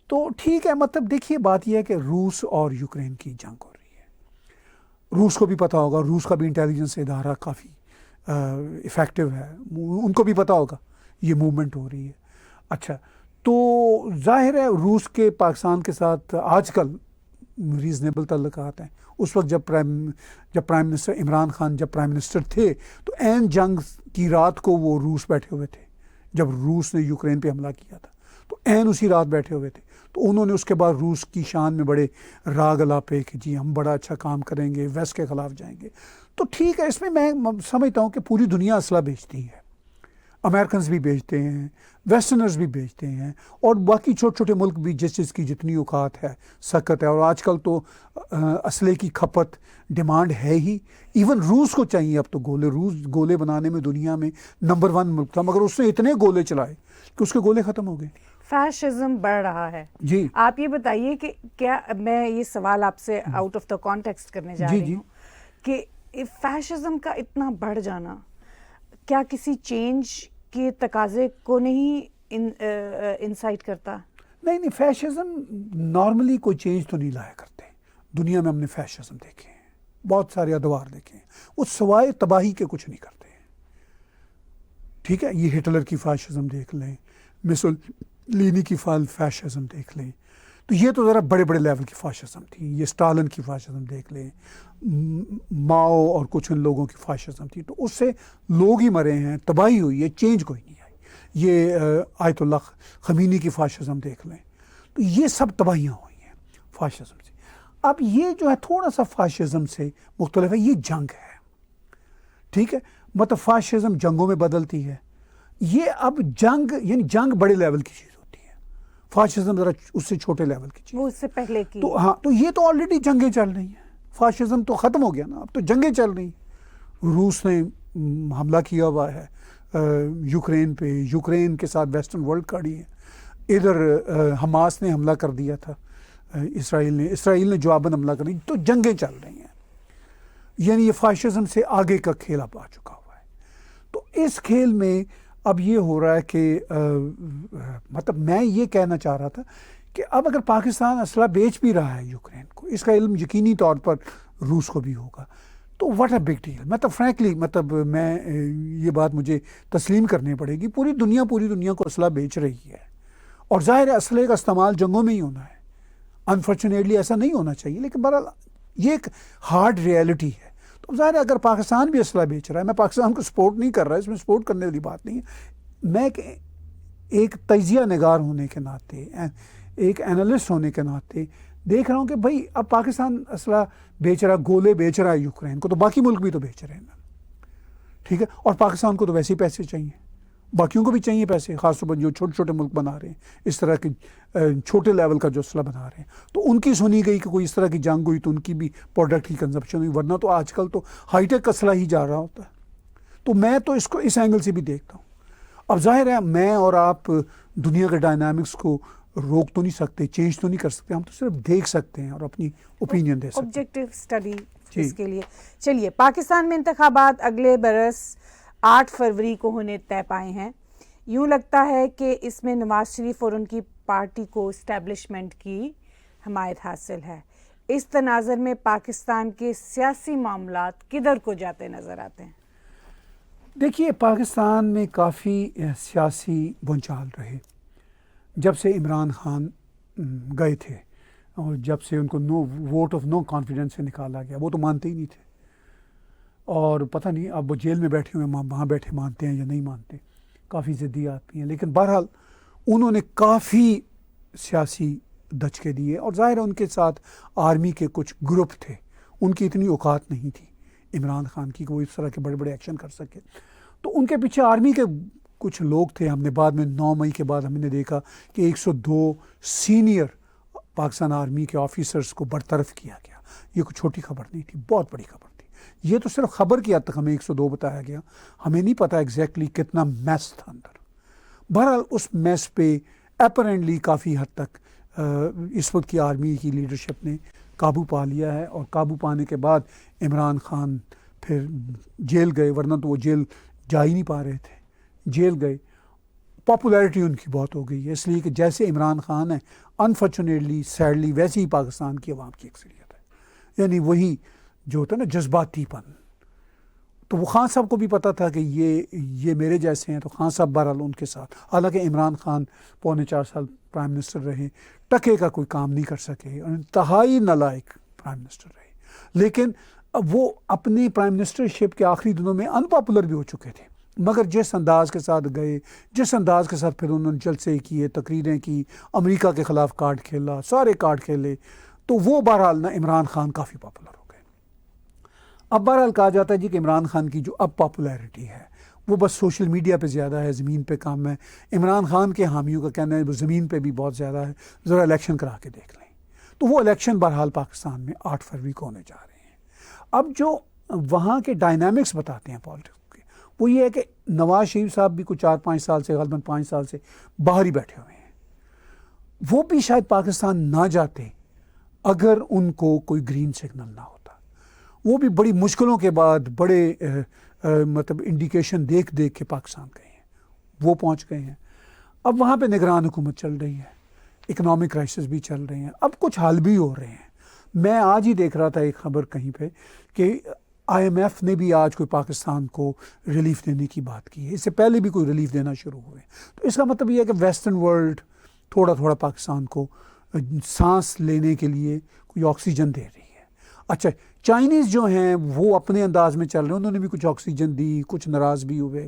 تو ٹھیک ہے, مطلب دیکھیے بات یہ ہے کہ روس اور یوکرین کی جنگ ہو رہی ہے. روس کو بھی پتہ ہوگا, روس کا بھی انٹیلیجنس ادارہ کافی افیکٹو ہے, ان کو بھی پتہ ہوگا یہ موومنٹ ہو رہی ہے. اچھا, تو ظاہر ہے روس کے پاکستان کے ساتھ آج کل ریزنیبل تعلقات ہیں. اس وقت جب پرائم منسٹر عمران خان جب پرائم منسٹر تھے تو عین جنگ کی رات کو وہ روس بیٹھے ہوئے تھے, جب روس نے یوکرین پہ حملہ کیا تھا تو عین اسی رات بیٹھے ہوئے تھے. تو انہوں نے اس کے بعد روس کی شان میں بڑے راگ الاپے کہ جی ہم بڑا اچھا کام کریں گے, ویسٹ کے خلاف جائیں گے. تو ٹھیک ہے, اس میں سمجھتا ہوں کہ پوری دنیا اسلحہ بیچتی ہے, امریکنز بھی بیچتے ہیں, ویسٹرنرز بھی بیچتے ہیں, اور باقی چھوٹے چھوٹے ملک بھی جس کی جتنی اوقات ہے سخت ہے. اور آج کل تو اسلحے کی کھپت ڈیمانڈ ہے ہی. ایون روس کو چاہیے اب تو گولے, روس گولے بنانے میں دنیا میں نمبر 1 ملک تھا, مگر اس نے اتنے گولے چلائے کہ اس کے گولے ختم ہو گئے. فیشزم بڑھ رہا ہے. جی آپ یہ بتائیے کہ کیا, میں یہ سوال آپ سے آؤٹ آف دا کانٹیکسٹ کرنے جا رہی ہوں کہ فیشزم کا اتنا بڑھ جانا کیا کسی چینج کے تقاضے کو نہیں انسائٹ کرتا؟ نہیں, فیشزم نارملی کوئی چینج تو نہیں لایا کرتے. دنیا میں ہم نے فیشزم دیکھے ہیں, بہت سارے ادوار دیکھے ہیں, وہ سوائے تباہی کے کچھ نہیں کرتے ہیں. ٹھیک ہے, یہ ہٹلر کی فیشزم دیکھ لیں, مسولینی کی فیشزم دیکھ لیں, تو یہ تو ذرا بڑے بڑے لیول کی فاشزم تھی. یہ اسٹالن کی فاشزم دیکھ لیں, ماؤ اور کچھ ان لوگوں کی فاشزم تھی. تو اس سے لوگ ہی مرے ہیں, تباہی ہوئی ہے, چینج کوئی نہیں آئی. یہ آیت اللہ خمینی کی فاشزم دیکھ لیں, تو یہ سب تباہیاں ہوئی ہیں فاشزم سے. اب یہ جو ہے تھوڑا سا فاشزم سے مختلف ہے, یہ جنگ ہے. ٹھیک ہے, مطلب فاشزم جنگوں میں بدلتی ہے. یہ اب جنگ یعنی جنگ بڑے لیول کی چیز, فاشزم ذرا اس سے چھوٹے لیول کی چیز, وہ اس سے پہلے کی. تو ہاں, تو یہ تو آلریڈی جنگیں چل رہی ہیں. فاشزم تو ختم ہو گیا نا, اب تو جنگیں چل رہی ہیں. روس نے حملہ کیا ہوا ہے یوکرین پہ, یوکرین کے ساتھ ویسٹرن ورلڈ کھڑی ہے. ادھر حماس نے حملہ کر دیا تھا, اسرائیل نے جواباً حملہ کر دیا. تو جنگیں چل رہی ہیں, یعنی یہ فاشزم سے آگے کا کھیل اب آ چکا ہوا ہے. تو اس کھیل میں اب یہ ہو رہا ہے کہ مطلب میں یہ کہنا چاہ رہا تھا کہ اب اگر پاکستان اسلحہ بیچ بھی رہا ہے یوکرین کو, اس کا علم یقینی طور پر روس کو بھی ہوگا, تو واٹ اے بگ ڈیل. مطلب فرینکلی مطلب میں یہ بات مجھے تسلیم کرنی پڑے گی, پوری دنیا کو اسلحہ بیچ رہی ہے, اور ظاہر ہے اسلحے کا استعمال جنگوں میں ہی ہونا ہے. انفارچونیٹلی ایسا نہیں ہونا چاہیے, لیکن بہرحال یہ ایک ہارڈ ریئلٹی ہے. تو ظاہر ہے اگر پاکستان بھی اسلحہ بیچ رہا ہے، میں پاکستان کو سپورٹ نہیں کر رہا، اس میں سپورٹ کرنے والی بات نہیں ہے، میں ایک تجزیہ نگار ہونے کے ناطے، ایک اینالسٹ ہونے کے ناطے دیکھ رہا ہوں کہ بھائی اب پاکستان اسلحہ بیچ رہا، گولے بیچ رہا ہے یوکرین کو، تو باقی ملک بھی تو بیچ رہے ہیں نا، ٹھیک ہے، اور پاکستان کو تو ویسے ہی پیسے چاہیے، باقیوں کو بھی چاہیے پیسے، خاص طور پر جو چھوٹے چھوٹے ملک بنا رہے ہیں اس طرح کے چھوٹے لیول کا جو اسلحہ بنا رہے ہیں، تو ان کی سنی گئی کہ کوئی اس طرح کی جنگ ہوئی تو ان کی بھی پروڈکٹ کی کنزمپشن ہوئی، ورنہ تو آج کل تو ہائی ٹیک اسلحہ ہی جا رہا ہوتا ہے۔ تو میں تو اس کو اس اینگل سے بھی دیکھتا ہوں۔ اب ظاہر ہے میں اور آپ دنیا کے ڈائنامکس کو روک تو نہیں سکتے، چینج تو نہیں کر سکتے، ہم تو صرف دیکھ سکتے ہیں اور اپنی اوپینین دے سکتے ہیں، آبجیکٹو اسٹڈی اس کے لیے۔ چلیے، پاکستان میں انتخابات اگلے برس 8 فروری کو ہونے طے پائے ہیں۔ یوں لگتا ہے کہ اس میں نواز شریف اور ان کی پارٹی کو اسٹیبلشمنٹ کی حمایت حاصل ہے۔ اس تناظر میں پاکستان کے سیاسی معاملات کدھر کو جاتے نظر آتے ہیں؟ دیکھیے، پاکستان میں کافی سیاسی بنچال رہے جب سے عمران خان گئے تھے، اور جب سے ان کو ووٹ آف نو کانفیڈنس سے نکالا گیا، وہ تو مانتے ہی نہیں تھے، اور پتہ نہیں اب وہ جیل میں بیٹھے ہوئے وہاں بیٹھے مانتے ہیں یا نہیں مانتے، کافی ضدیات بھی ہیں، لیکن بہرحال انہوں نے کافی سیاسی دھچکے دیے، اور ظاہر ہے ان کے ساتھ آرمی کے کچھ گروپ تھے، ان کی اتنی اوقات نہیں تھی عمران خان کی کہ وہ اس طرح کے بڑے بڑے ایکشن کر سکے، تو ان کے پیچھے آرمی کے کچھ لوگ تھے۔ ہم نے بعد میں 9 مئی کے بعد ہم نے دیکھا کہ 102 سینئر پاکستان آرمی کے آفیسرز کو برطرف کیا گیا۔ یہ کوئی چھوٹی خبر نہیں تھی، بہت بڑی خبر تھی۔ یہ تو صرف خبر کی حد تک ہمیں 102 بتایا گیا، ہمیں نہیں پتا ایگزیکٹلی کتنا میس تھا اندر۔ بہرحال اس میس پہ اپیرنٹلی کافی حد تک اس وقت کی آرمی کی لیڈرشپ نے قابو پا لیا ہے، اور قابو پانے کے بعد عمران خان پھر جیل گئے، ورنہ تو وہ جیل جا ہی نہیں پا رہے تھے، جیل گئے۔ پاپولیرٹی ان کی بہت ہو گئی ہے، اس لیے کہ جیسے عمران خان ہے، انفارچونیٹلی سیڈلی ویسے ہی پاکستان کی عوام کی اکثریت ہے، یعنی وہی جو ہوتا ہے نا جذباتی پن۔ تو وہ خان صاحب کو بھی پتہ تھا کہ یہ میرے جیسے ہیں، تو خان صاحب بہرحال ان کے ساتھ، حالانکہ عمران خان 4.25 سال پرائم منسٹر رہے، ٹکے کا کوئی کام نہیں کر سکے، اور انتہائی نالائق پرائم منسٹر رہے، لیکن وہ اپنی پرائم منسٹرشپ کے آخری دنوں میں ان پاپولر بھی ہو چکے تھے، مگر جس انداز کے ساتھ گئے، جس انداز کے ساتھ پھر انہوں نے جلسے کیے، تقریریں کی، امریکہ کے خلاف کارڈ کھیلا، سارے کارڈ کھیلے، تو وہ بہرحال عمران خان کافی پاپولر ہو گئے۔ اب بہرحال کہا جاتا ہے جی کہ عمران خان کی جو اب پاپولیرٹی ہے وہ بس سوشل میڈیا پہ زیادہ ہے، زمین پہ کم ہے۔ عمران خان کے حامیوں کا کہنا ہے وہ زمین پہ بھی بہت زیادہ ہے، ذرا الیکشن کرا کے دیکھ لیں۔ تو وہ الیکشن بہرحال پاکستان میں 8 فروری کو ہونے جا رہے ہیں۔ اب جو وہاں کے ڈائنامکس بتاتے ہیں پالیٹکس کے، وہ یہ ہے کہ نواز شریف صاحب بھی کچھ 4-5 سال سے، غالباً 5 سال سے باہر ہی بیٹھے ہوئے ہیں۔ وہ بھی شاید پاکستان نہ جاتے اگر ان کو کوئی گرین سگنل نہ ہوتا۔ وہ بھی بڑی مشکلوں کے بعد، بڑے مطلب انڈیکیشن دیکھ کے پاکستان گئے ہیں، وہ پہنچ گئے ہیں۔ اب وہاں پہ نگران حکومت چل رہی ہے، اکنامک کرائسس بھی چل رہے ہیں، اب کچھ حل بھی ہو رہے ہیں۔ میں آج ہی دیکھ رہا تھا ایک خبر کہیں پہ کہ IMF نے بھی آج کوئی پاکستان کو ریلیف دینے کی بات کی ہے، اس سے پہلے بھی کوئی ریلیف دینا شروع ہوئے۔ تو اس کا مطلب یہ ہے کہ ویسٹرن ورلڈ تھوڑا تھوڑا پاکستان کو سانس لینے کے لیے کوئی آکسیجن دے رہی ہے۔ اچھا، چائنیز جو ہیں وہ اپنے انداز میں چل رہے ہیں، انہوں نے بھی کچھ آکسیجن دی، کچھ ناراض بھی ہوئے۔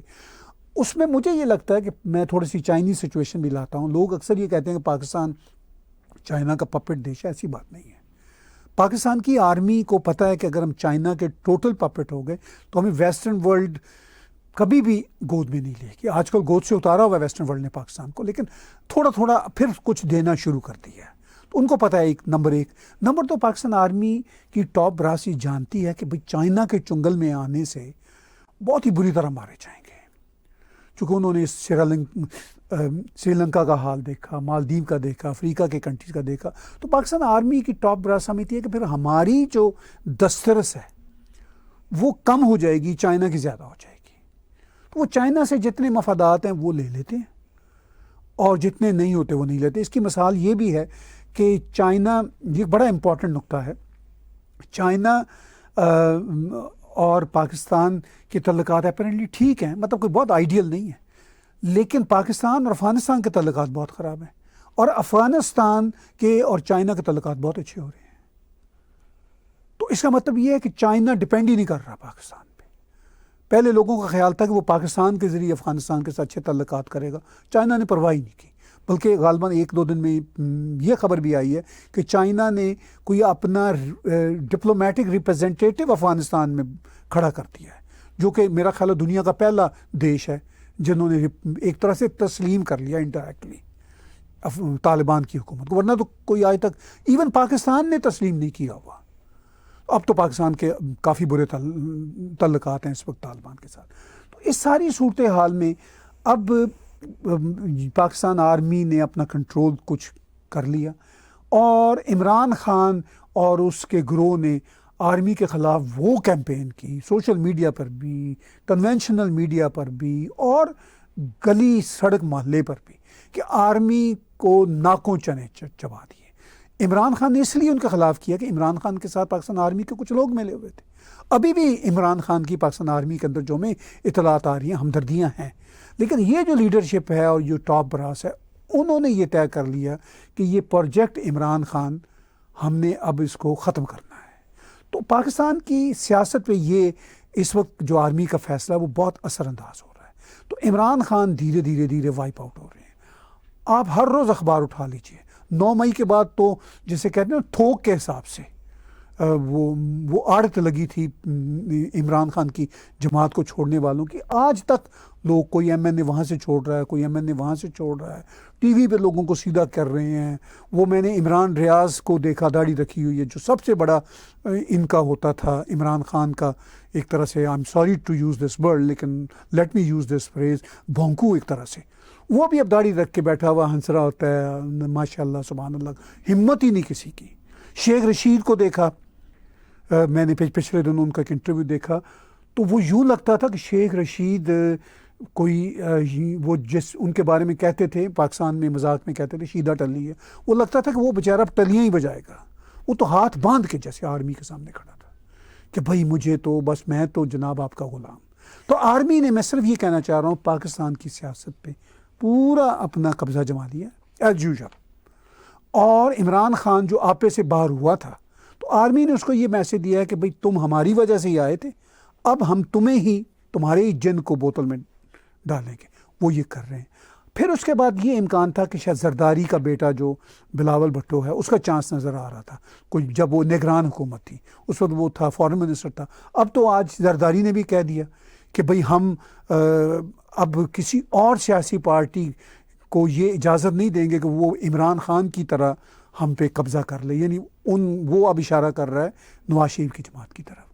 اس میں مجھے یہ لگتا ہے کہ میں تھوڑی سی چائنیز سچویشن بھی لاتا ہوں۔ لوگ اکثر یہ کہتے ہیں کہ پاکستان چائنا کا پپٹ دیش ہے، ایسی بات نہیں ہے۔ پاکستان کی آرمی کو پتہ ہے کہ اگر ہم چائنا کے ٹوٹل پپٹ ہو گئے تو ہمیں ویسٹرن ورلڈ کبھی بھی گود میں نہیں لے گی۔ آج کل گود سے اتارا ہوا ہے ویسٹرن ورلڈ نے پاکستان کو، لیکن تھوڑا تھوڑا پھر کچھ دینا شروع کر دیا ہے۔ تو ان کو پتہ ہے نمبر 2 پاکستان آرمی کی ٹاپ براسی جانتی ہے کہ بھئی چائنا کے چنگل میں آنے سے بہت ہی بری طرح مارے جائیں گے، چونکہ انہوں نے سری لنکا کا حال دیکھا، مالدیو کا دیکھا، افریقہ کے کنٹریز کا دیکھا۔ تو پاکستان آرمی کی ٹاپ براس سمجھتی ہے کہ پھر ہماری جو دسترس ہے وہ کم ہو جائے گی، چائنا کی زیادہ ہو جائے گی۔ تو وہ چائنا سے جتنے مفادات ہیں وہ لے لیتے ہیں، اور جتنے نہیں ہوتے وہ نہیں لیتے۔ اس کی مثال یہ بھی ہے کہ چائنا، یہ بڑا امپورٹنٹ نقطہ ہے، چائنا اور پاکستان کے تعلقات اپیرنٹلی ٹھیک ہیں، مطلب کوئی بہت آئیڈیل نہیں ہے، لیکن پاکستان اور افغانستان کے تعلقات بہت خراب ہیں، اور افغانستان کے اور چائنا کے تعلقات بہت اچھے ہو رہے ہیں۔ تو اس کا مطلب یہ ہے کہ چائنا ڈپینڈ ہی نہیں کر رہا پاکستان پہ. پہلے لوگوں کا خیال تھا کہ وہ پاکستان کے ذریعے افغانستان کے ساتھ اچھے تعلقات کرے گا. چائنا نے پرواہ نہیں کی، بلکہ غالباً 1-2 دن میں یہ خبر بھی آئی ہے کہ چائنا نے کوئی اپنا ڈپلومیٹک ریپرزینٹیٹیو افغانستان میں کھڑا کر دیا ہے، جو کہ میرا خیال ہے دنیا کا پہلا دیش ہے جنہوں نے ایک طرح سے تسلیم کر لیا انڈائریکٹلی طالبان کی حکومت کو. ورنہ تو کوئی آج تک ایون پاکستان نے تسلیم نہیں کیا ہوا. اب تو پاکستان کے کافی برے تعلقات ہیں اس وقت طالبان کے ساتھ. تو اس ساری صورتحال میں اب پاکستان آرمی نے اپنا کنٹرول کچھ کر لیا، اور عمران خان اور اس کے گروہ نے آرمی کے خلاف وہ کیمپین کی، سوشل میڈیا پر بھی، کنونشنل میڈیا پر بھی، اور گلی سڑک محلے پر بھی، کہ آرمی کو ناکوں چنے چبا دیے. عمران خان نے اس لیے ان کے خلاف کیا کہ عمران خان کے ساتھ پاکستان آرمی کے کچھ لوگ ملے ہوئے تھے. ابھی بھی عمران خان کی پاکستان آرمی کے اندر جو میں اطلاعات آ رہی ہیں ہمدردیاں ہیں، لیکن یہ جو لیڈرشپ ہے اور جو ٹاپ براس ہے انہوں نے یہ طے کر لیا کہ یہ پروجیکٹ عمران خان ہم نے اب اس کو ختم کرنا ہے. تو پاکستان کی سیاست پہ یہ اس وقت جو آرمی کا فیصلہ ہے وہ بہت اثر انداز ہو رہا ہے. تو عمران خان دھیرے دھیرے وائپ آؤٹ ہو رہے ہیں. آپ ہر روز اخبار اٹھا لیجئے، 9 مئی کے بعد تو جسے کہتے ہیں تھوک کے حساب سے وہ عادت لگی تھی عمران خان کی جماعت کو چھوڑنے والوں کی. آج تک لوگ کوئی ایم این اے وہاں سے چھوڑ رہا ہے، کوئی ایم این اے وہاں سے چھوڑ رہا ہے، ٹی وی پہ لوگوں کو سیدھا کر رہے ہیں. وہ میں نے عمران ریاض کو دیکھا، داڑھی رکھی ہوئی ہے، جو سب سے بڑا ان کا ہوتا تھا عمران خان کا ایک طرح سے، I am sorry to use this word لیکن let me use this phrase, بھونکو ایک طرح سے. وہ بھی اب داڑھی رکھ کے بیٹھا ہوا ہنس رہا ہوتا ہے، ماشاء اللہ سبحان اللہ، ہمت ہی نہیں کسی کی. شیخ رشید کو دیکھا میں نے پچھلے دنوں ان کا ایک انٹرویو دیکھا، تو وہ یوں لگتا تھا کہ شیخ رشید کوئی وہ جس ان کے بارے میں کہتے تھے پاکستان میں مذاق میں کہتے تھے شیدہ ٹلی ہے، وہ لگتا تھا کہ وہ بیچارہ ٹلیاں ہی بجائے گا. وہ تو ہاتھ باندھ کے جیسے آرمی کے سامنے کھڑا تھا کہ بھائی مجھے تو بس میں تو جناب آپ کا غلام. تو آرمی نے، میں صرف یہ کہنا چاہ رہا ہوں، پاکستان کی سیاست پہ پورا اپنا قبضہ جما لیا ایز یوزول. اور عمران خان جو آپے سے باہر ہوا تھا، تو آرمی نے اس کو یہ میسج دیا ہے کہ بھئی تم ہماری وجہ سے ہی آئے تھے، اب ہم تمہیں ہی، تمہارے ہی جن کو بوتل میں ڈالیں گے. وہ یہ کر رہے ہیں. پھر اس کے بعد یہ امکان تھا کہ شاید زرداری کا بیٹا جو بلاول بھٹو ہے اس کا چانس نظر آ رہا تھا، کوئی جب وہ نگران حکومت تھی اس وقت وہ تھا، فارن منسٹر تھا. اب تو آج زرداری نے بھی کہہ دیا کہ بھئی ہم اب کسی اور سیاسی پارٹی کو یہ اجازت نہیں دیں گے کہ وہ عمران خان کی طرح ہم پہ قبضہ کر لے. یعنی وہ اب اشارہ کر رہا ہے نواز شریف کی جماعت کی طرف.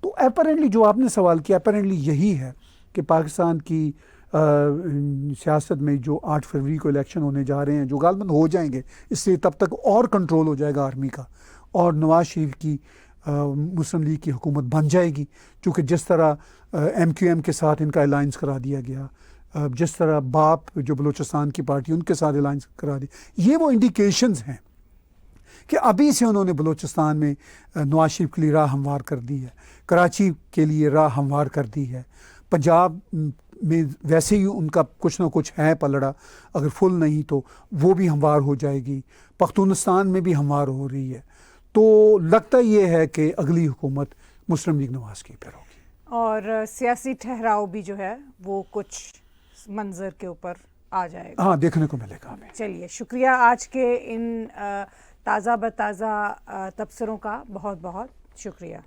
تو اپیرنٹلی جو آپ نے سوال کیا، اپیرنٹلی یہی ہے کہ پاکستان کی سیاست میں جو 8 فروری کو الیکشن ہونے جا رہے ہیں، جو غالباً ہو جائیں گے، اس سے تب تک اور کنٹرول ہو جائے گا آرمی کا، اور نواز شریف کی مسلم لیگ کی حکومت بن جائے گی. چونکہ جس طرح ایم کیو ایم کے ساتھ ان کا الائنس کرا دیا گیا، جس طرح باپ جو بلوچستان کی پارٹی ان کے ساتھ الائنس کرا دیا، یہ وہ انڈیکیشنز ہیں کہ ابھی سے انہوں نے بلوچستان میں نواز شریف کے لیے راہ ہموار کر دی ہے، کراچی کے لیے راہ ہموار کر دی ہے، پنجاب میں ویسے ہی ان کا کچھ نہ کچھ ہے پلڑا، اگر فل نہیں تو وہ بھی ہموار ہو جائے گی، پختونستان میں بھی ہموار ہو رہی ہے. تو لگتا یہ ہے کہ اگلی حکومت مسلم لیگ نواز کی پھر ہوگی، اور سیاسی ٹھہراؤ بھی جو ہے وہ کچھ منظر کے اوپر آ جائے گا. ہاں، دیکھنے کو ملے گا ہمیں. چلیے، شکریہ آج کے ان تازہ بتازہ تبصروں کا، بہت بہت شکریہ.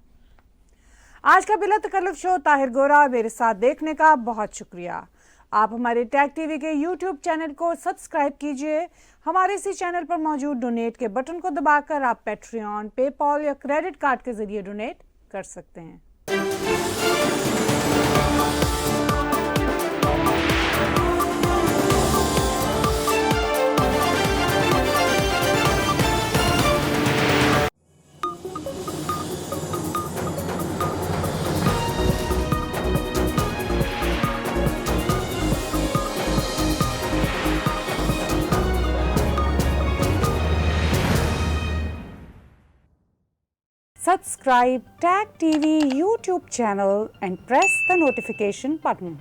آج کا بلا تکلف شو طاہر گورا میرے ساتھ دیکھنے کا بہت شکریہ. آپ ہمارے ٹیگ ٹی وی کے یوٹیوب چینل کو سبسکرائب کیجئے. ہمارے اسی چینل پر موجود ڈونیٹ کے بٹن کو دبا کر آپ پیٹریون، پے پال یا کریڈٹ کارڈ کے ذریعے ڈونیٹ کر سکتے ہیں. Subscribe Tag TV YouTube channel and press the notification button.